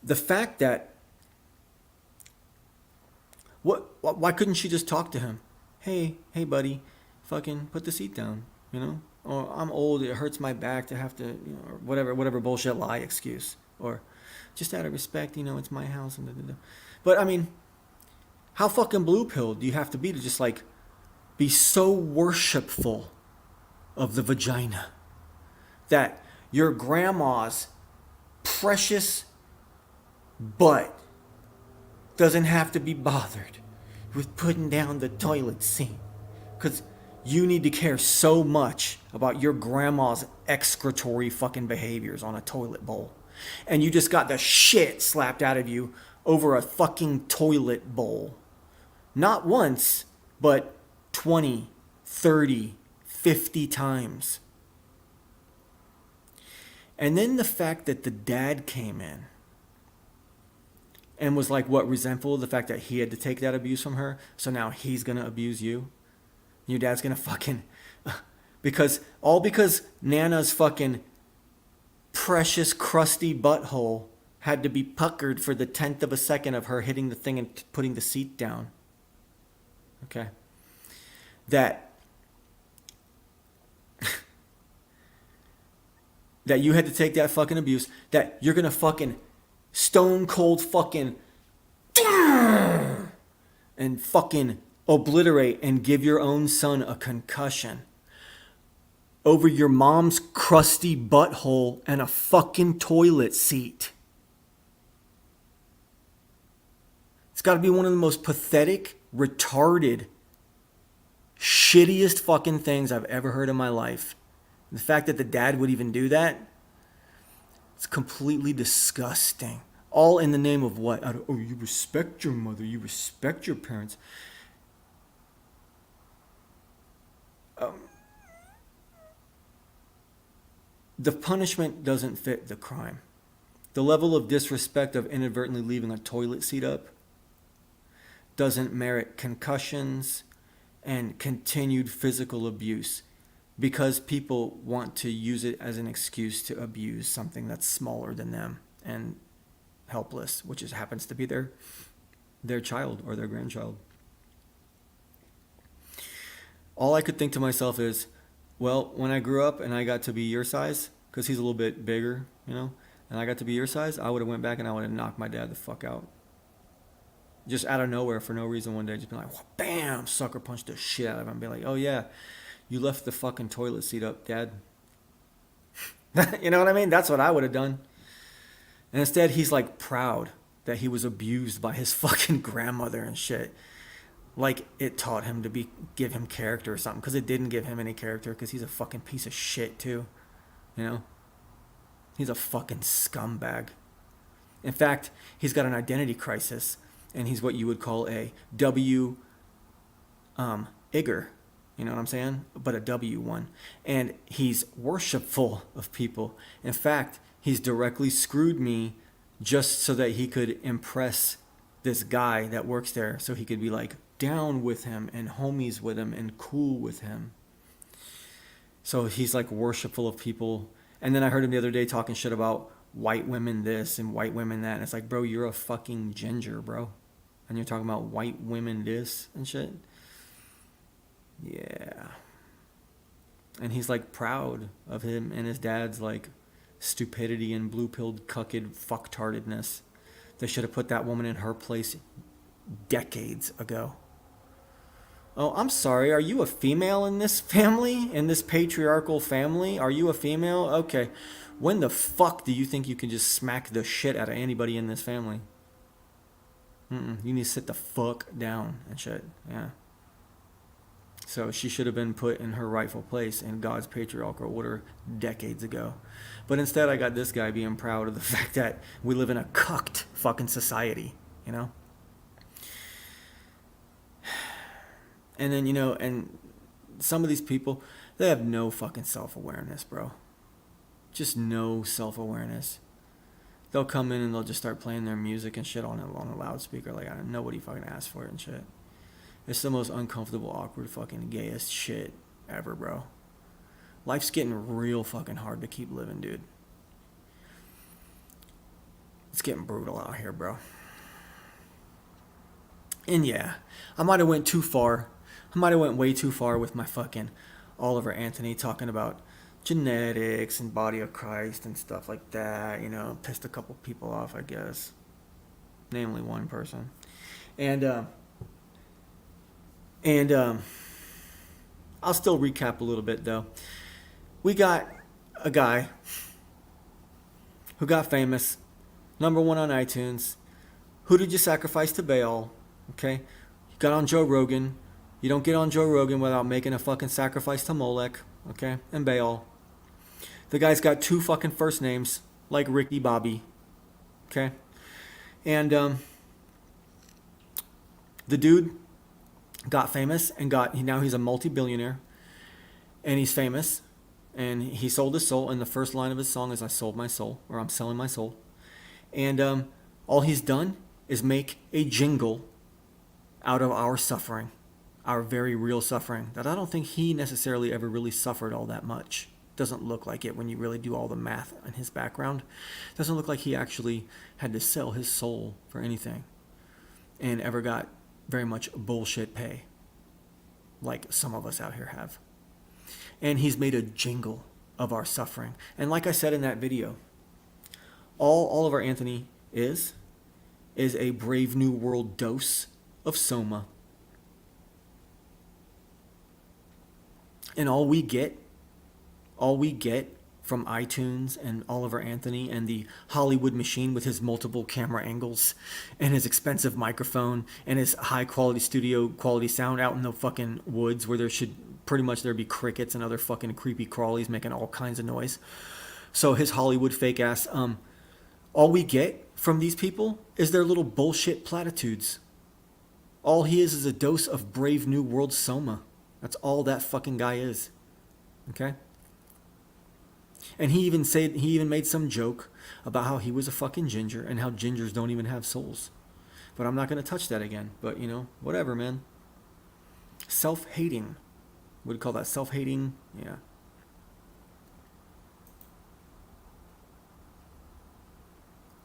The fact that why couldn't she just talk to him? Hey buddy, fucking put the seat down, Or I'm old, it hurts my back to have to, or whatever bullshit lie excuse. Or just out of respect, it's my house. And da, da, da. But I mean, how fucking blue-pilled do you have to be to just like be so worshipful of the vagina that your grandma's precious butt doesn't have to be bothered with putting down the toilet seat? Because you need to care so much about your grandma's excretory fucking behaviors on a toilet bowl. And you just got the shit slapped out of you over a fucking toilet bowl. Not once, but 20, 30, 50 times. And then the fact that the dad came in and was like, resentful of the fact that he had to take that abuse from her. So now he's going to abuse you. Your dad's going to fucking... because Nana's fucking precious crusty butthole had to be puckered for the 10th of a second of her hitting the thing and putting the seat down. Okay? That you had to take that fucking abuse, that you're going to fucking stone cold fucking and fucking obliterate and give your own son a concussion over your mom's crusty butthole and a fucking toilet seat. It's got to be one of the most pathetic, retarded, shittiest fucking things I've ever heard in my life. The fact that the dad would even do that, it's completely disgusting. All in the name of what? Oh, you respect your mother, you respect your parents. The punishment doesn't fit the crime. The level of disrespect of inadvertently leaving a toilet seat up doesn't merit concussions and continued physical abuse because people want to use it as an excuse to abuse something that's smaller than them and helpless, which happens to be their their child or their grandchild. All I could think to myself is, well, when I grew up and I got to be your size, because he's a little bit bigger, you know, and I got to be your size, I would have went back and I would have knocked my dad the fuck out. Just out of nowhere for no reason one day, just be like, bam, sucker punch the shit out of him. Be like, oh yeah, you left the fucking toilet seat up, Dad. You know what I mean? That's what I would have done. And instead, he's like proud that he was abused by his fucking grandmother and shit. Like it taught him to give him character or something, because it didn't give him any character, because he's a fucking piece of shit too. You know? He's a fucking scumbag. In fact, he's got an identity crisis, and he's what you would call a W Igger. You know what I'm saying? But a W one. And he's worshipful of people. In fact, he's directly screwed me just so that he could impress this guy that works there, so he could be like down with him and homies with him and cool with him. So he's like worshipful of people. And then I heard him the other day talking shit about white women this and white women that. And it's like, bro, you're a fucking ginger, bro. And you're talking about white women this and shit. Yeah. And he's like proud of him and his dad's like stupidity and blue-pilled cucked fucktardedness. They should have put that woman in her place decades ago. Oh, I'm sorry. Are you a female in this family? In this patriarchal family? Are you a female? Okay. When the fuck do you think you can just smack the shit out of anybody in this family? You need to sit the fuck down and shit. Yeah. So she should have been put in her rightful place in God's patriarchal order decades ago. But instead I got this guy being proud of the fact that we live in a cucked fucking society, you know? And then, you know, and some of these people, they have no fucking self-awareness, bro. Just no self-awareness. They'll come in and they'll just start playing their music and shit on a loudspeaker. Like, nobody fucking asked for it and shit. It's the most uncomfortable, awkward, fucking gayest shit ever, bro. Life's getting real fucking hard to keep living, dude. It's getting brutal out here, bro. And yeah, I might have went too far. I might have went way too far with my fucking Oliver Anthony talking about genetics and body of Christ and stuff like that. You know, pissed a couple people off, I guess. Namely one person. And I'll still recap a little bit, though. We got a guy who got famous, #1 on iTunes. Who did you sacrifice to Baal? Okay? You got on Joe Rogan. You don't get on Joe Rogan without making a fucking sacrifice to Molech, okay? And Baal. The guy's got 2 fucking first names, like Ricky Bobby, okay? And the dude got famous and now he's a multi-billionaire, and he's famous, and he sold his soul, and the first line of his song is "I sold my soul," or "I'm selling my soul." And all he's done is make a jingle out of our suffering, our very real suffering, that I don't think he necessarily ever really suffered all that much. Doesn't look like it when you really do all the math on his background. Doesn't look like he actually had to sell his soul for anything and ever got very much bullshit pay like some of us out here have. And he's made a jingle of our suffering. And like I said in that video, all Oliver Anthony is a Brave New World dose of Soma. And all we get from iTunes and Oliver Anthony and the Hollywood machine with his multiple camera angles and his expensive microphone and his high quality studio quality sound out in the fucking woods where there should pretty much there be crickets and other fucking creepy crawlies making all kinds of noise. So his Hollywood fake ass, all we get from these people is their little bullshit platitudes. All he is a dose of Brave New World Soma. That's all that fucking guy is. Okay? And he even made some joke about how he was a fucking ginger and how gingers don't even have souls. But I'm not going to touch that again. But, you know, whatever, man. Self-hating. Would you call that self-hating? Yeah.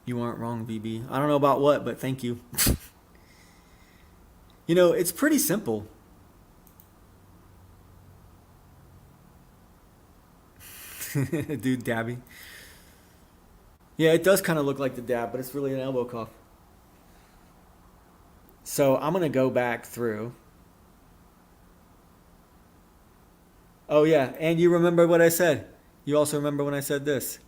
You aren't wrong, BB. I don't know about what, but thank you. You know, it's pretty simple. Dude, dabbing. Yeah, it does kind of look like the dab, but it's really an elbow cuff. So I'm gonna go back through. Oh yeah, and you remember what I said. You also remember when I said this.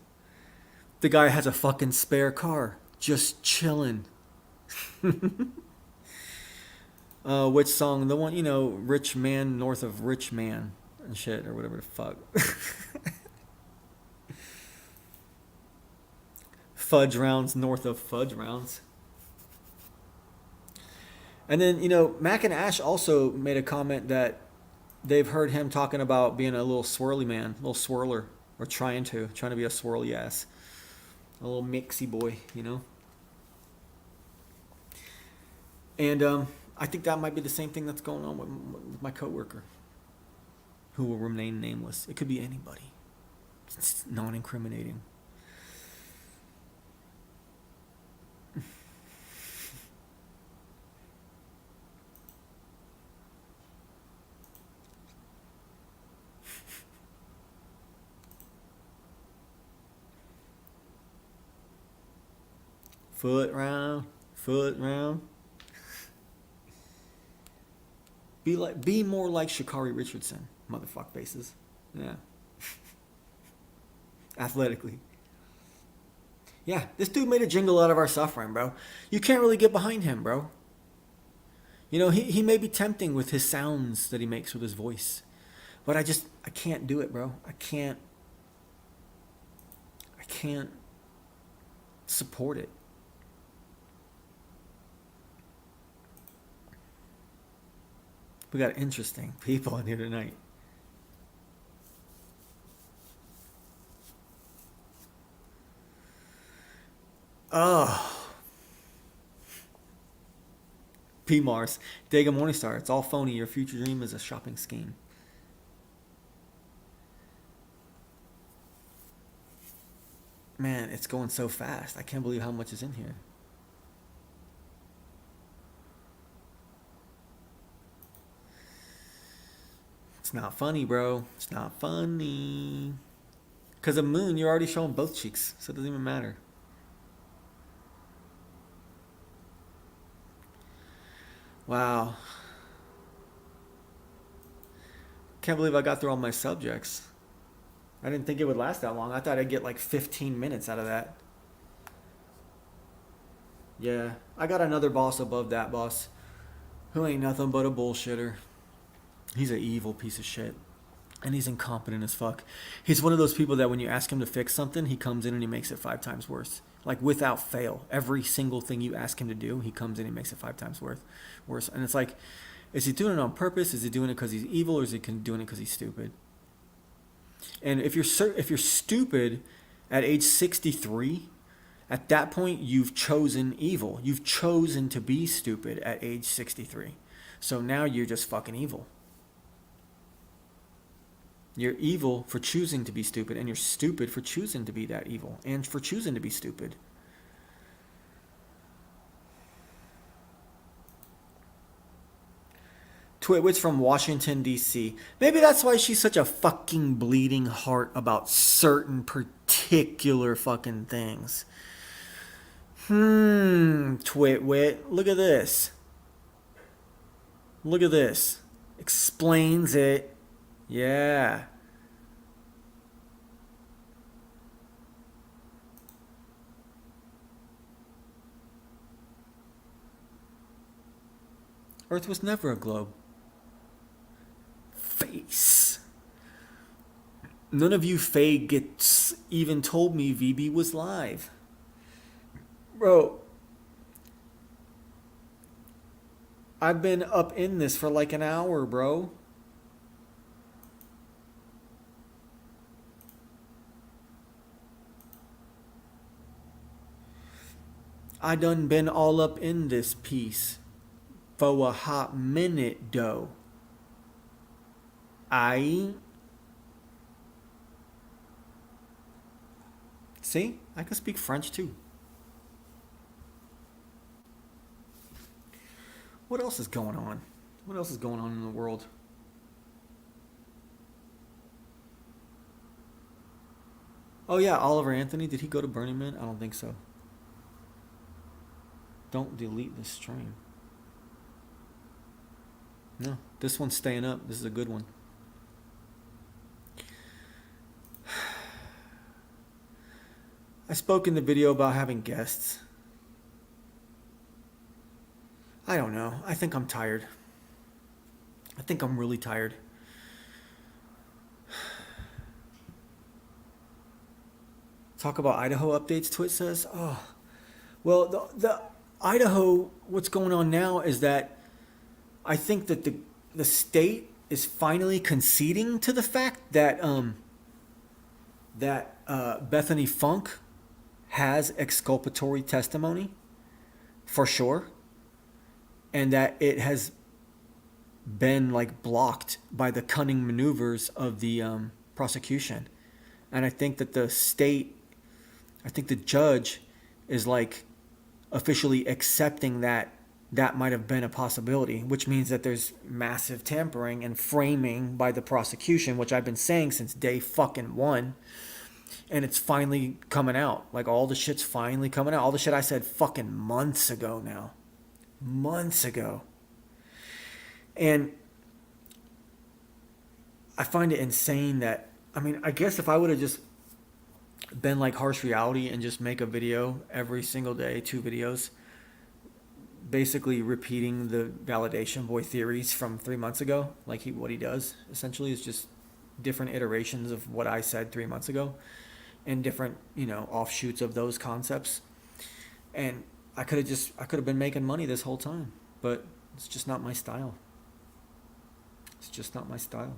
The guy has a fucking spare car, just chilling. Which song? The one, you know, Rich Man North of Rich Man and shit, or whatever the fuck. Fudge rounds north of fudge rounds. And then, you know, Mac and Ash also made a comment that they've heard him talking about being a little swirly man, a little swirler, or trying to be a swirly ass, a little mixy boy, you know. And I think that might be the same thing that's going on with my coworker, who will remain nameless. It could be anybody. It's non-incriminating. Foot round. Be more like Shakari Richardson, motherfuck faces. Yeah. Athletically. Yeah, this dude made a jingle out of our suffering, bro. You can't really get behind him, bro. You know, he may be tempting with his sounds that he makes with his voice. But I can't do it, bro. I can't support it. We got interesting people in here tonight. Oh, P Mars. Dega Morningstar. It's all phony. Your future dream is a shopping scheme. Man, it's going so fast. I can't believe how much is in here. It's not funny, bro. It's not funny. Because of Moon, you're already showing both cheeks, so it doesn't even matter. Wow. Can't believe I got through all my subjects. I didn't think it would last that long. I thought I'd get like 15 minutes out of that. Yeah, I got another boss above that boss who ain't nothing but a bullshitter. He's an evil piece of shit. And he's incompetent as fuck. He's one of those people that when you ask him to fix something, he comes in and he makes it 5 times worse. Like without fail. Every single thing you ask him to do, he comes in and he makes it 5 times worse. And it's like, is he doing it on purpose? Is he doing it because he's evil, or is he doing it because he's stupid? And if you're stupid at age 63, at that point you've chosen evil. You've chosen to be stupid at age 63. So now you're just fucking evil. You're evil for choosing to be stupid, and you're stupid for choosing to be that evil, and for choosing to be stupid. Twitwit's from Washington, D.C. Maybe that's why she's such a fucking bleeding heart about certain particular fucking things. Twitwit, look at this. Look at this. Explains it. Yeah. Earth was never a globe. Face. None of you faggots even told me VB was live. Bro, I've been up in this for like an hour, bro. I done been all up in this piece for a hot minute, though. I see. I can speak French too. What else is going on? What else is going on in the world? Oh yeah, Oliver Anthony. Did he go to Burning Man? I don't think so. Don't delete the stream. No, this one's staying up. This is a good one. I spoke in the video about having guests. I don't know. I think I'm tired. I think I'm really tired. Talk about Idaho updates, Twit says. Oh, well, the Idaho, what's going on now is that I think that the state is finally conceding to the fact that Bethany Funk has exculpatory testimony for sure, and that it has been like blocked by the cunning maneuvers of the prosecution. And I think that the state, I think the judge is like officially accepting that that might have been a possibility, which means that there's massive tampering and framing by the prosecution, which I've been saying since day fucking one. And it's finally coming out. Like, all the shit's finally coming out. All the shit I said fucking months ago now. Months ago. And I find it insane that, I mean, I guess if I would have just been like Harsh Reality and just make a video every single day, 2 videos, basically repeating the Validation Boy theories from 3 months ago, like what he does essentially is just different iterations of what I said 3 months ago, and different, offshoots of those concepts. And I could have been making money this whole time, but it's just not my style. It's just not my style.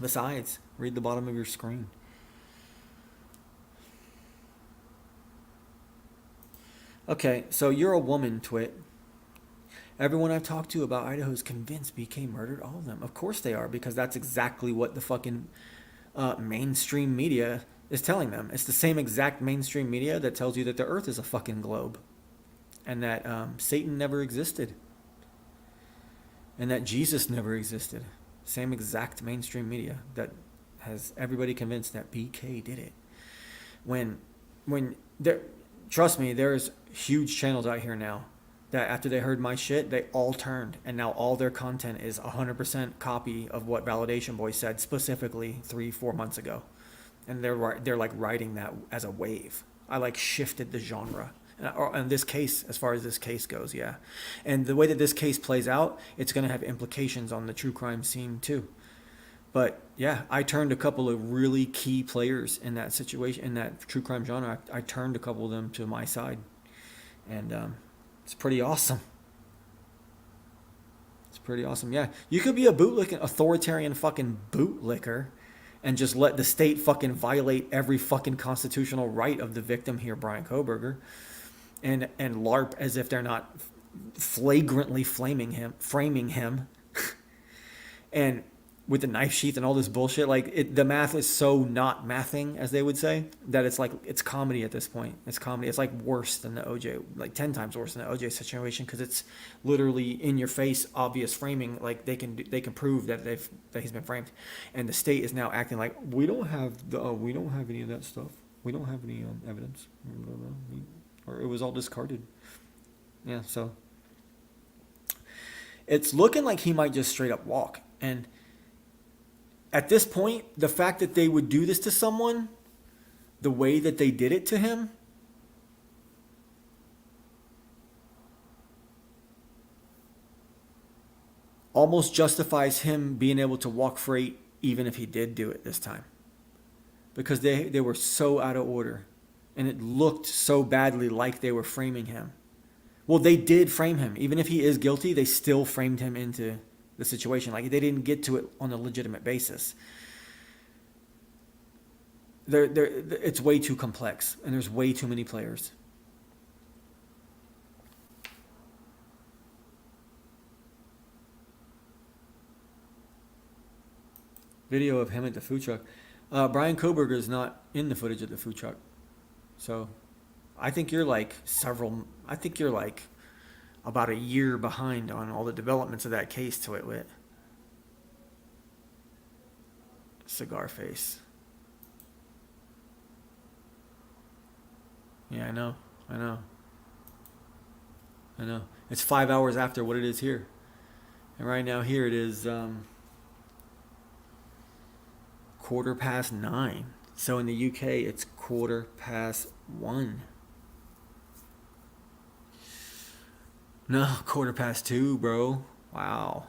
Besides, read the bottom of your screen. Okay, so you're a woman, Twit. Everyone I've talked to about Idaho is convinced BK murdered all of them. Of course they are, because that's exactly what the fucking mainstream media is telling them. It's the same exact mainstream media that tells you that the Earth is a fucking globe, and that Satan never existed, and that Jesus never existed. Same exact mainstream media that has everybody convinced that BK did it. When there, trust me, there's huge channels out here now that after they heard my shit, they all turned, and now all their content is 100% copy of what Validation Boy said specifically 3-4 months ago, and they're like riding that as a wave. I like shifted the genre, and this case, as far as this case goes, yeah, and the way that this case plays out, it's going to have implications on the true crime scene too. But yeah, I turned a couple of really key players in that situation, in that true crime genre. I turned a couple of them to my side, and it's pretty awesome. It's pretty awesome. Yeah, you could be a bootlicking, authoritarian fucking bootlicker, and just let the state fucking violate every fucking constitutional right of the victim here, Bryan Kohberger, and LARP as if they're not flagrantly framing him, and with the knife sheath and all this bullshit. Like, the math is so not mathing, as they would say, that it's like, it's comedy at this point. It's comedy. It's like worse than the OJ, like 10 times worse than the OJ situation, because it's literally in your face, obvious framing. Like, they can prove that he's been framed, and the state is now acting like, we don't have any of that stuff. We don't have any evidence, or it was all discarded. Yeah, so it's looking like he might just straight up walk. And at this point, the fact that they would do this to someone the way that they did it to him, almost justifies him being able to walk free even if he did do it this time. Because they were so out of order, and it looked so badly like they were framing him. Well, they did frame him. Even if he is guilty, they still framed him into the situation. Like, they didn't get to it on a legitimate basis. It's way too complex, and there's way too many players. Video of him at the food truck. Bryan Kohberger is not in the footage of the food truck. So I think you're like about a year behind on all the developments of that case to it with cigar face. Yeah, I know. I know. I know. It's 5 hours after what it is here. And right now here it is 9:15. So in the UK it's 1:15. No, 2:15, bro. Wow.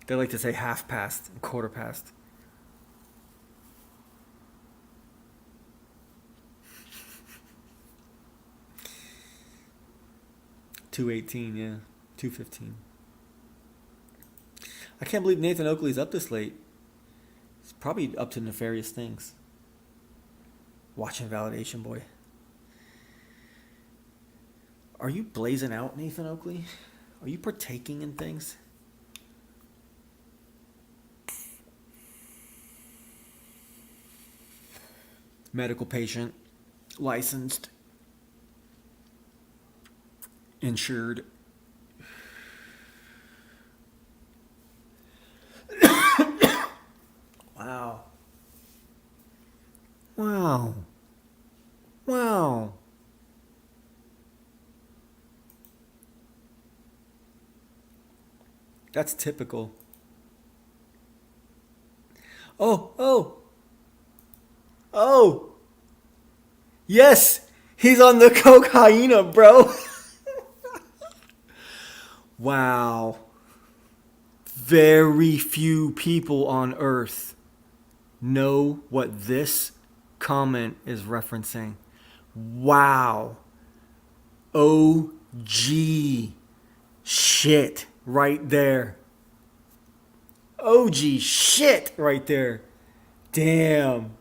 They like to say half past and quarter past. 2:18, yeah. 2:15. I can't believe Nathan Oakley's up this late. He's probably up to nefarious things. Watching Validation Boy. Are you blazing out, Nathan Oakley? Are you partaking in things? Medical patient, licensed, insured. Wow. Wow. Wow. That's typical. Oh. Yes, he's on the cocaine, bro. Wow. Very few people on earth know what this comment is referencing. Wow. OG shit right there. OG shit right there. Damn.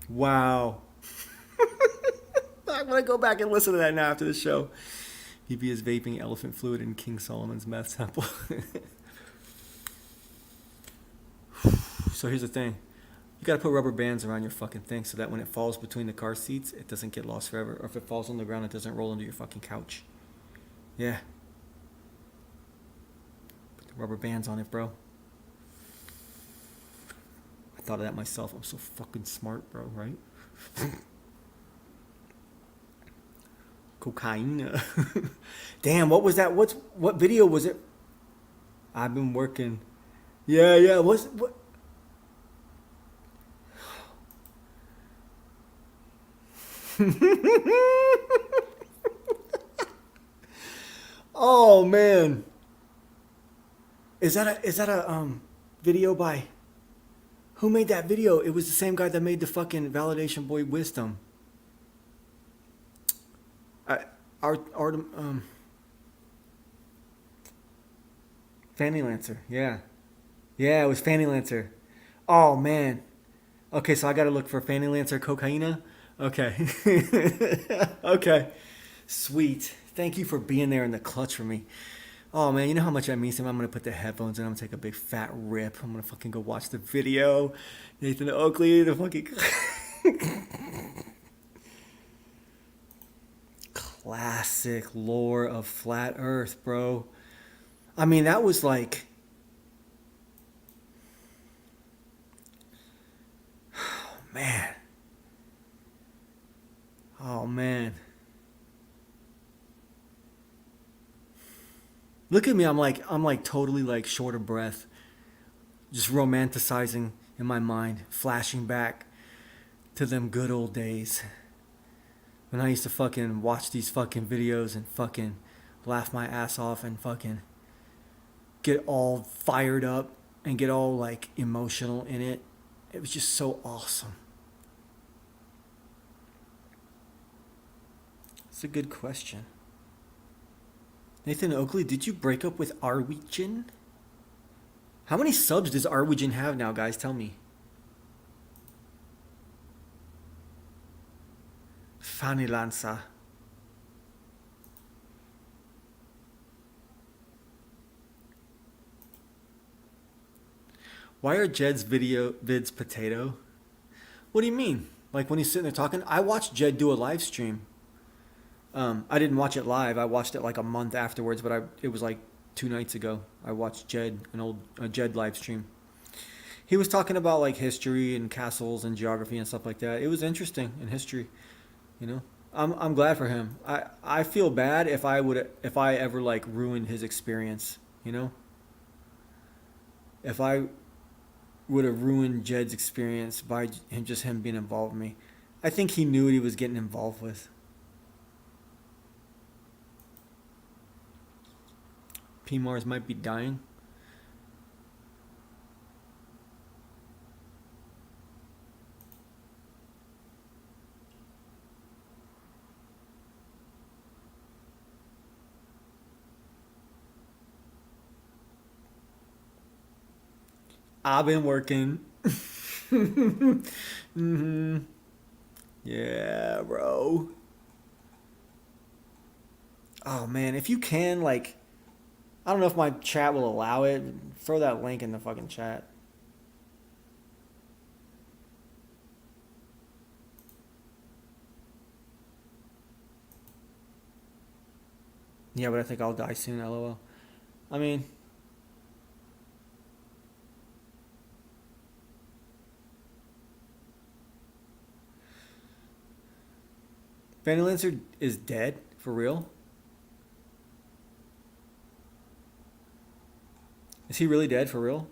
Wow. I'm going to go back and listen to that now after the show. BB is vaping elephant fluid in King Solomon's meth sample. So here's the thing. You got to put rubber bands around your fucking thing so that when it falls between the car seats, it doesn't get lost forever. Or if it falls on the ground, it doesn't roll into your fucking couch. Yeah. Put the rubber bands on it, bro. I thought of that myself. I'm so fucking smart, bro, right? Cocaine. Damn, what was that? What video was it? I've been working. Yeah. What? Oh man. Is that a video by who made that video? It was the same guy that made the fucking Validation Boy Wisdom. Fanny Lancer, yeah. Yeah, it was Fanny Lancer. Oh man. Okay, so I gotta look for Fanny Lancer Cocaina. Okay. Okay. Sweet. Thank you for being there in the clutch for me. Oh man, you know how much that means to me. I'm gonna put the headphones in. I'm gonna take a big fat rip. I'm gonna fucking go watch the video. Nathan Oakley, the fucking classic lore of flat Earth, bro. I mean, that was like, man. Oh man. Look at me. I'm like totally like short of breath, just romanticizing in my mind, flashing back to them good old days when I used to fucking watch these fucking videos and fucking laugh my ass off and fucking get all fired up and get all like emotional in it. It was just so awesome. It's a good question. Nathan Oakley, did you break up with Arwijin? How many subs does Arwijin have now, guys? Tell me. Fanny Lanza. Why are Jed's vids potato? What do you mean? Like when he's sitting there talking? I watched Jed do a live stream. I didn't watch it live. I watched it like a month afterwards, but it was like 2 nights ago. I watched Jed, an old Jed live stream. He was talking about like history and castles and geography and stuff like that. It was interesting in history, you know. I'm glad for him. I feel bad if I ever like ruined his experience, you know. If I would have ruined Jed's experience by him being involved with me. I think he knew what he was getting involved with. P Mars might be dying. I've been working. Mm-hmm. Yeah, bro. Oh man, if you can, like, I don't know if my chat will allow it. Throw that link in the fucking chat. Yeah, but I think I'll die soon. LOL. I mean, Fanny Lancer is dead for real. Is he really dead for real?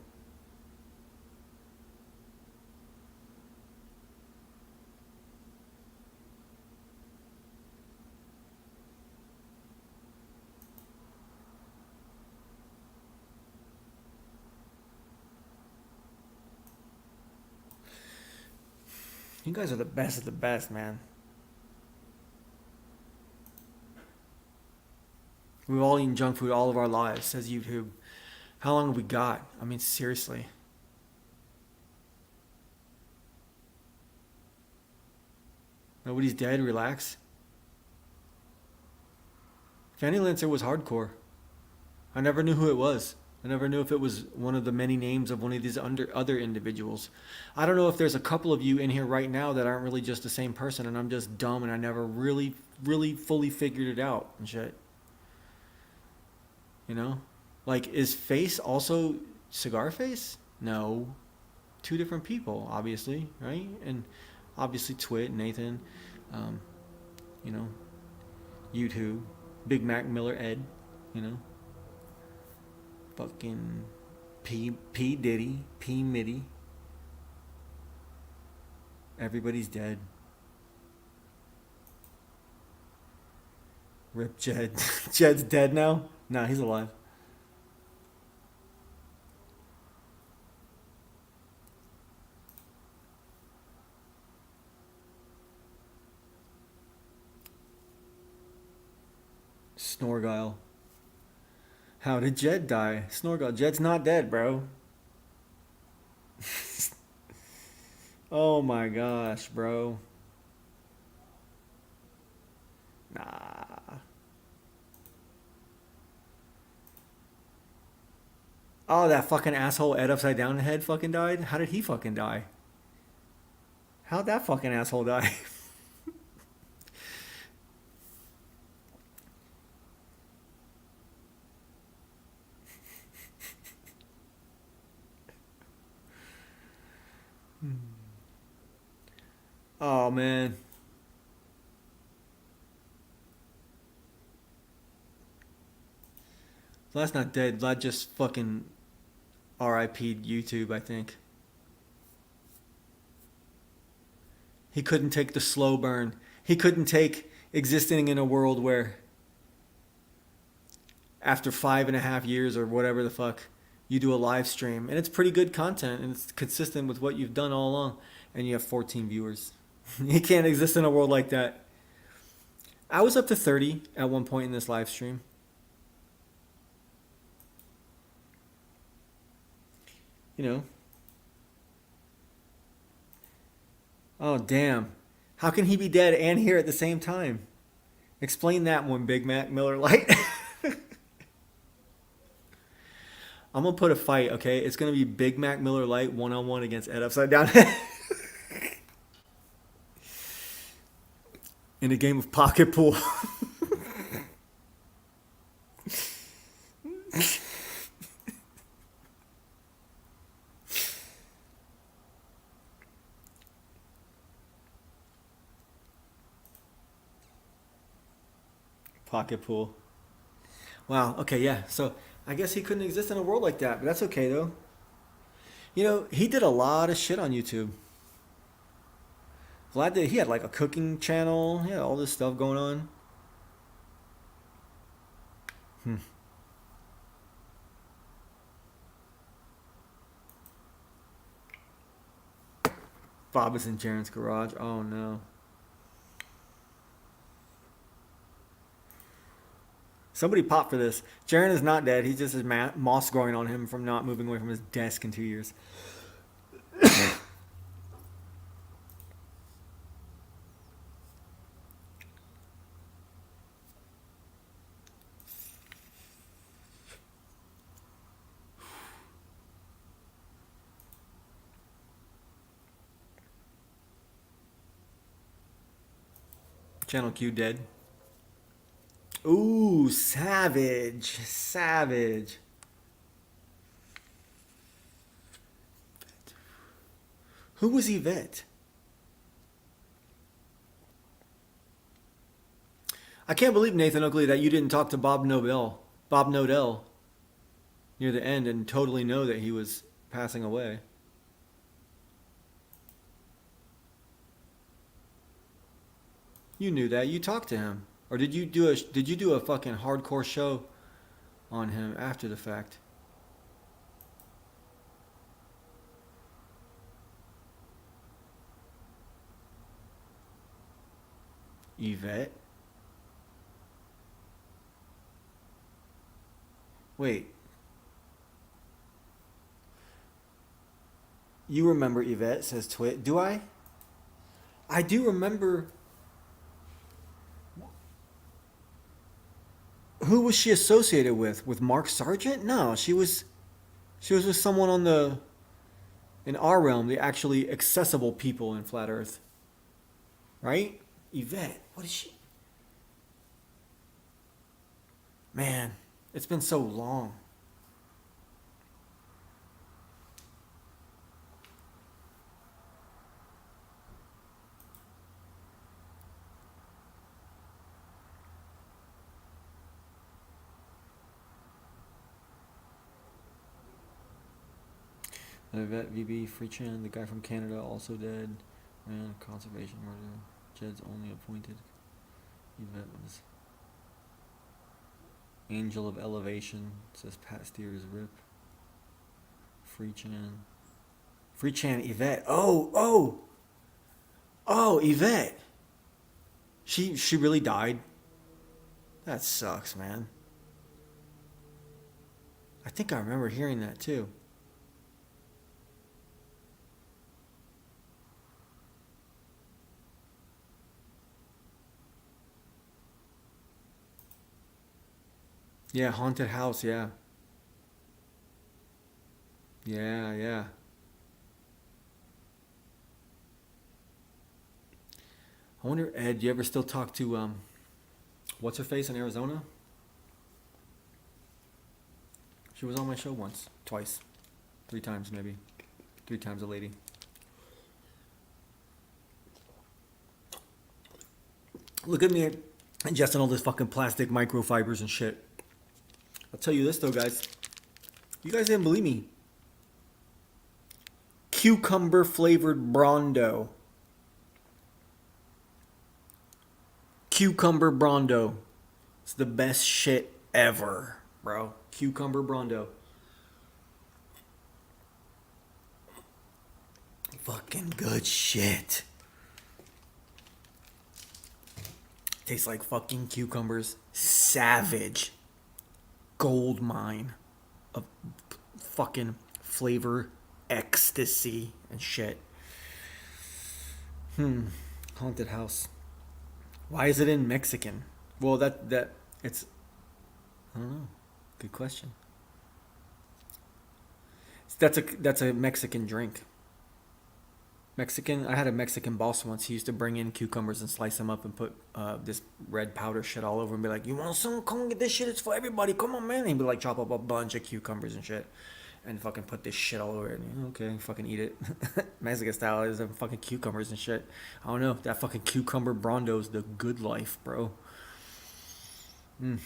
You guys are the best of the best, man. We've all eaten junk food all of our lives, says YouTube. How long have we got? I mean, seriously. Nobody's dead. Relax. Fanny Lancer was hardcore. I never knew who it was. I never knew if it was one of the many names of one of these other individuals. I don't know if there's a couple of you in here right now that aren't really just the same person, and I'm just dumb and I never really fully figured it out and shit. You know, like is Face also Cigar Face? No, two different people, obviously, right? And obviously Twit, Nathan, um, you know, YouTube, Big Mac Miller, Ed, you know, fucking P Diddy, P Mitty. Everybody's dead. Rip Jed. Jed's dead now? Nah, he's alive. Snorgile. How did Jed die? Snorgile. Jed's not dead, bro. Oh my gosh, bro. Nah. Oh, that fucking asshole Ed Upside Down Head fucking died? How did he fucking die? How'd that fucking asshole die? Oh man. Vlad's not dead. Vlad just fucking RIP'd YouTube, I think. He couldn't take the slow burn. He couldn't take existing in a world where after 5.5 years or whatever the fuck, you do a live stream and it's pretty good content and it's consistent with what you've done all along and you have 14 viewers. You can't exist in a world like that. I was up to 30 at one point in this live stream. You know. Oh, damn. How can he be dead and here at the same time? Explain that one, Big Mac Miller Lite. I'm gonna put a fight, okay? It's gonna be Big Mac Miller Lite 1-on-1 against Ed Upside Down. in a game of pocket pool. Pocket pool. Wow. Okay. Yeah. So I guess he couldn't exist in a world like that, but that's okay though. You know, he did a lot of shit on YouTube. Vlad did. He had like a cooking channel. He had all this stuff going on. Hmm. Bob is in Jaren's garage. Oh no. Somebody pop for this. Jaren is not dead. He just has moss growing on him from not moving away from his desk in 2 years. Channel Q dead. Ooh, savage. Savage. Who was Yvette? I can't believe, Nathan Oakley, that you didn't talk to Bob Nodell, near the end and totally know that he was passing away. You knew that. You talked to him. Or did you do a fucking hardcore show on him after the fact? Yvette? Wait. You remember Yvette, says Twit. Do I? I do remember. Who was she associated with? With Mark Sargent? No, she was with someone on the in our realm, the actually accessible people in Flat Earth. Right? Yvette. What is she? Man, it's been so long. Yvette VB, Free Chan, the guy from Canada, also dead. Ran conservation murder. Jed's only appointed. Yvette was Angel of Elevation, says Pat Steers Rip. Free Chan. Free Chan, Yvette. Oh, Yvette. She really died. That sucks, man. I think I remember hearing that too. Yeah, haunted house, yeah. Yeah, yeah. I wonder, Ed, do you ever still talk to what's her face in Arizona? She was on my show once, twice, 3 times maybe. 3 times a lady. Look at me ingesting all this fucking plastic microfibers and shit. I'll tell you this though, guys. You guys didn't believe me. Cucumber flavored Brondo. Cucumber Brondo. It's the best shit ever, bro. Cucumber Brondo. Fucking good shit. Tastes like fucking cucumbers. Savage. Gold mine of fucking flavor, ecstasy, and shit. Haunted house. Why is it in Mexican? Well, that it's. I don't know. Good question. That's a Mexican drink. Mexican. I had a Mexican boss once. He used to bring in cucumbers and slice them up and put this red powder shit all over and be like, "You want some? Come and get this shit. It's for everybody. Come on, man." And he'd be like, chop up a bunch of cucumbers and shit, and fucking put this shit all over it. And, okay, fucking eat it. Mexican style is fucking cucumbers and shit. I don't know. That fucking cucumber brondo's the good life, bro. Mm.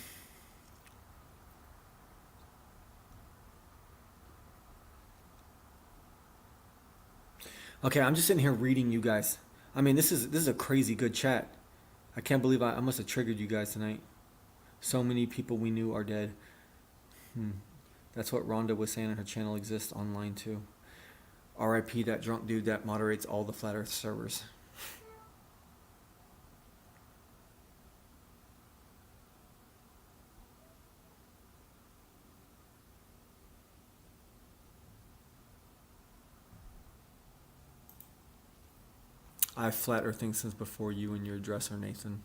Okay, I'm just sitting here reading you guys. I mean, this is a crazy good chat. I can't believe I must have triggered you guys tonight. So many people we knew are dead. Hmm. That's what Rhonda was saying, and her channel exists online too. R.I.P. that drunk dude that moderates all the Flat Earth servers. I've flat earthing since before you and your dresser, Nathan.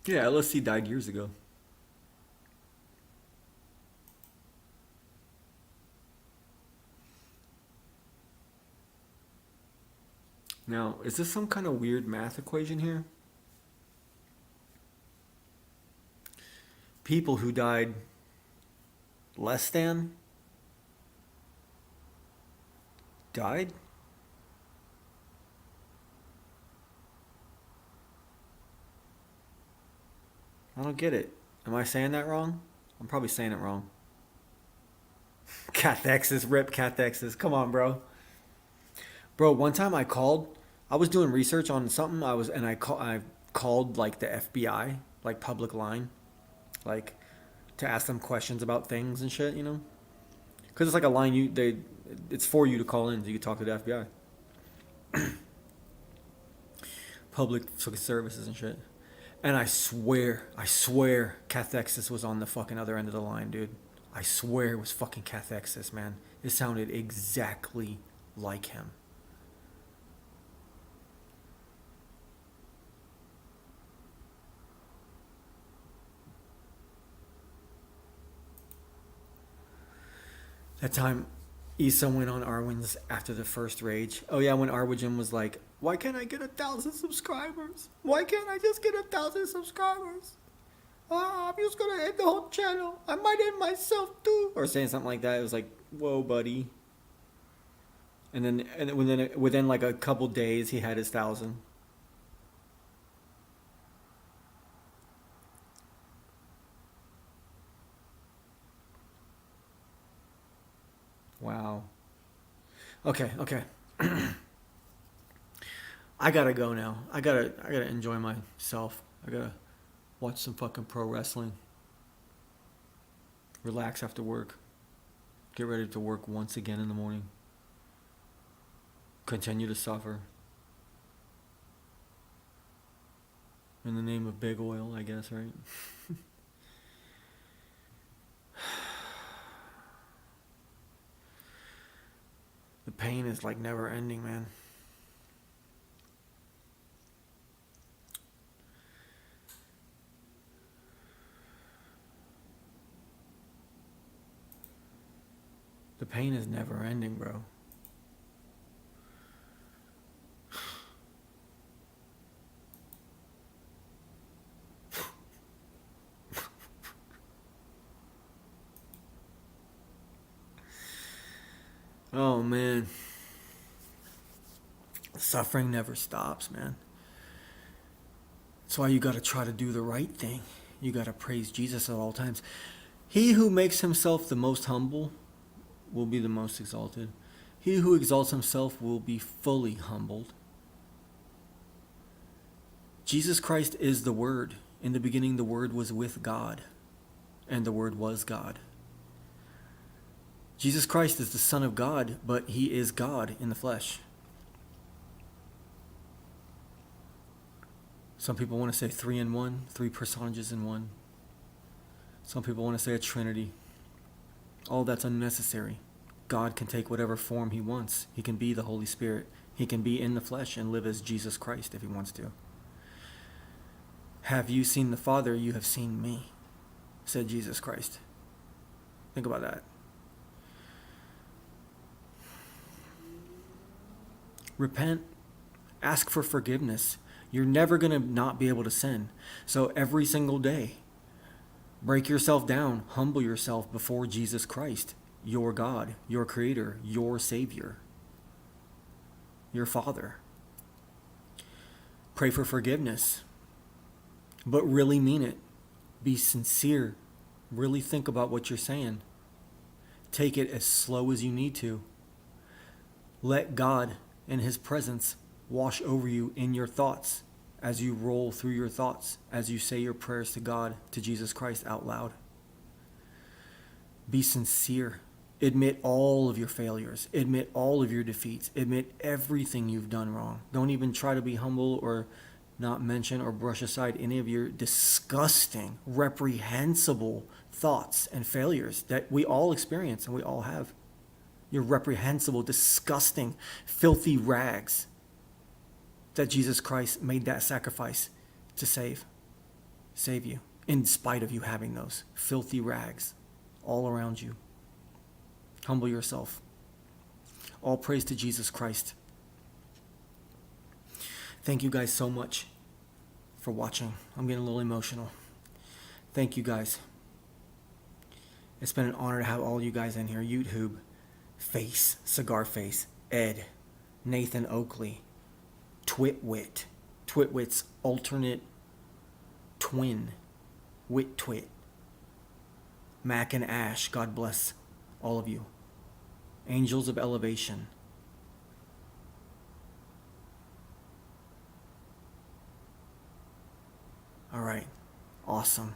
Yeah, LSC died years ago. Now, is this some kind of weird math equation here? People who died less than died? I don't get it. Am I saying that wrong? I'm probably saying it wrong. Cathexis, rip Cathexis. Come on, bro. Bro, one time I was doing research on something. I called like the FBI, like public line, like to ask them questions about things and shit, you know? Because it's like a line it's for you to call in so you can talk to the FBI. Public services and shit. And I swear, Cathexis was on the fucking other end of the line, dude. I swear it was fucking Cathexis, man. It sounded exactly like him. That time, Issa went on Arwen's after the first rage. Oh yeah, when Arwin was like, "Why can't I get 1,000 subscribers? Why can't I just get 1,000 subscribers? I'm just gonna end the whole channel. I might end myself too," or saying something like that. It was like, "Whoa, buddy." Within like a couple days, he had his 1,000. Wow. Okay. I gotta go now. I gotta enjoy myself. I gotta watch some fucking pro wrestling. Relax after work. Get ready to work once again in the morning. Continue to suffer. In the name of big oil, I guess, right? The pain is like never ending, man. The pain is never ending, bro. Oh, man. Suffering never stops, man. That's why you gotta try to do the right thing. You gotta praise Jesus at all times. He who makes himself the most humble will be the most exalted. He who exalts himself will be fully humbled. Jesus Christ is the Word. In the beginning, the Word was with God, and the Word was God. Jesus Christ is the Son of God, but he is God in the flesh. Some people want to say 3 in 1, 3 personages in one. Some people want to say a Trinity. All that's unnecessary. God can take whatever form he wants. He can be the Holy Spirit. He can be in the flesh and live as Jesus Christ if he wants to. Have you seen the Father? You have seen me, said Jesus Christ. Think about that. Repent. Ask for forgiveness. You're never going to not be able to sin. So every single day, break yourself down. Humble yourself before Jesus Christ, your God, your Creator, your Savior, your Father. Pray for forgiveness. But really mean it. Be sincere. Really think about what you're saying. Take it as slow as you need to. Let God and his presence wash over you in your thoughts as you roll through your thoughts, as you say your prayers to God, to Jesus Christ out loud. Be sincere. Admit all of your failures. Admit all of your defeats. Admit everything you've done wrong. Don't even try to be humble or not mention or brush aside any of your disgusting, reprehensible thoughts and failures that we all experience and we all have. Your reprehensible, disgusting, filthy rags that Jesus Christ made that sacrifice to save you, in spite of you having those filthy rags all around you. Humble yourself. All praise to Jesus Christ. Thank you guys so much for watching. I'm getting a little emotional. Thank you guys. It's been an honor to have all you guys in here. YouTube, Face, Cigar Face, Ed, Nathan Oakley, Twitwit, Twitwit's alternate twin, Wit, Mac and Ash, God bless all of you. Angels of Elevation. All right, awesome.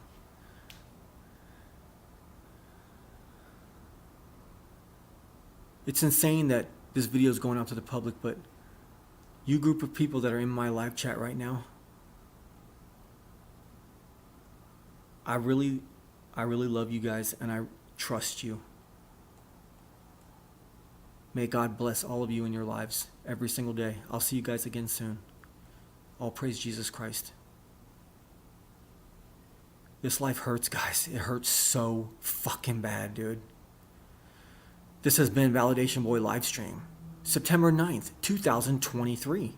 It's insane that this video is going out to the public, but you group of people that are in my live chat right now, I really love you guys and I trust you. May God bless all of you in your lives every single day. I'll see you guys again soon. All praise Jesus Christ. This life hurts, guys. It hurts so fucking bad, dude. This has been Validation Boy Livestream, September 9th, 2023.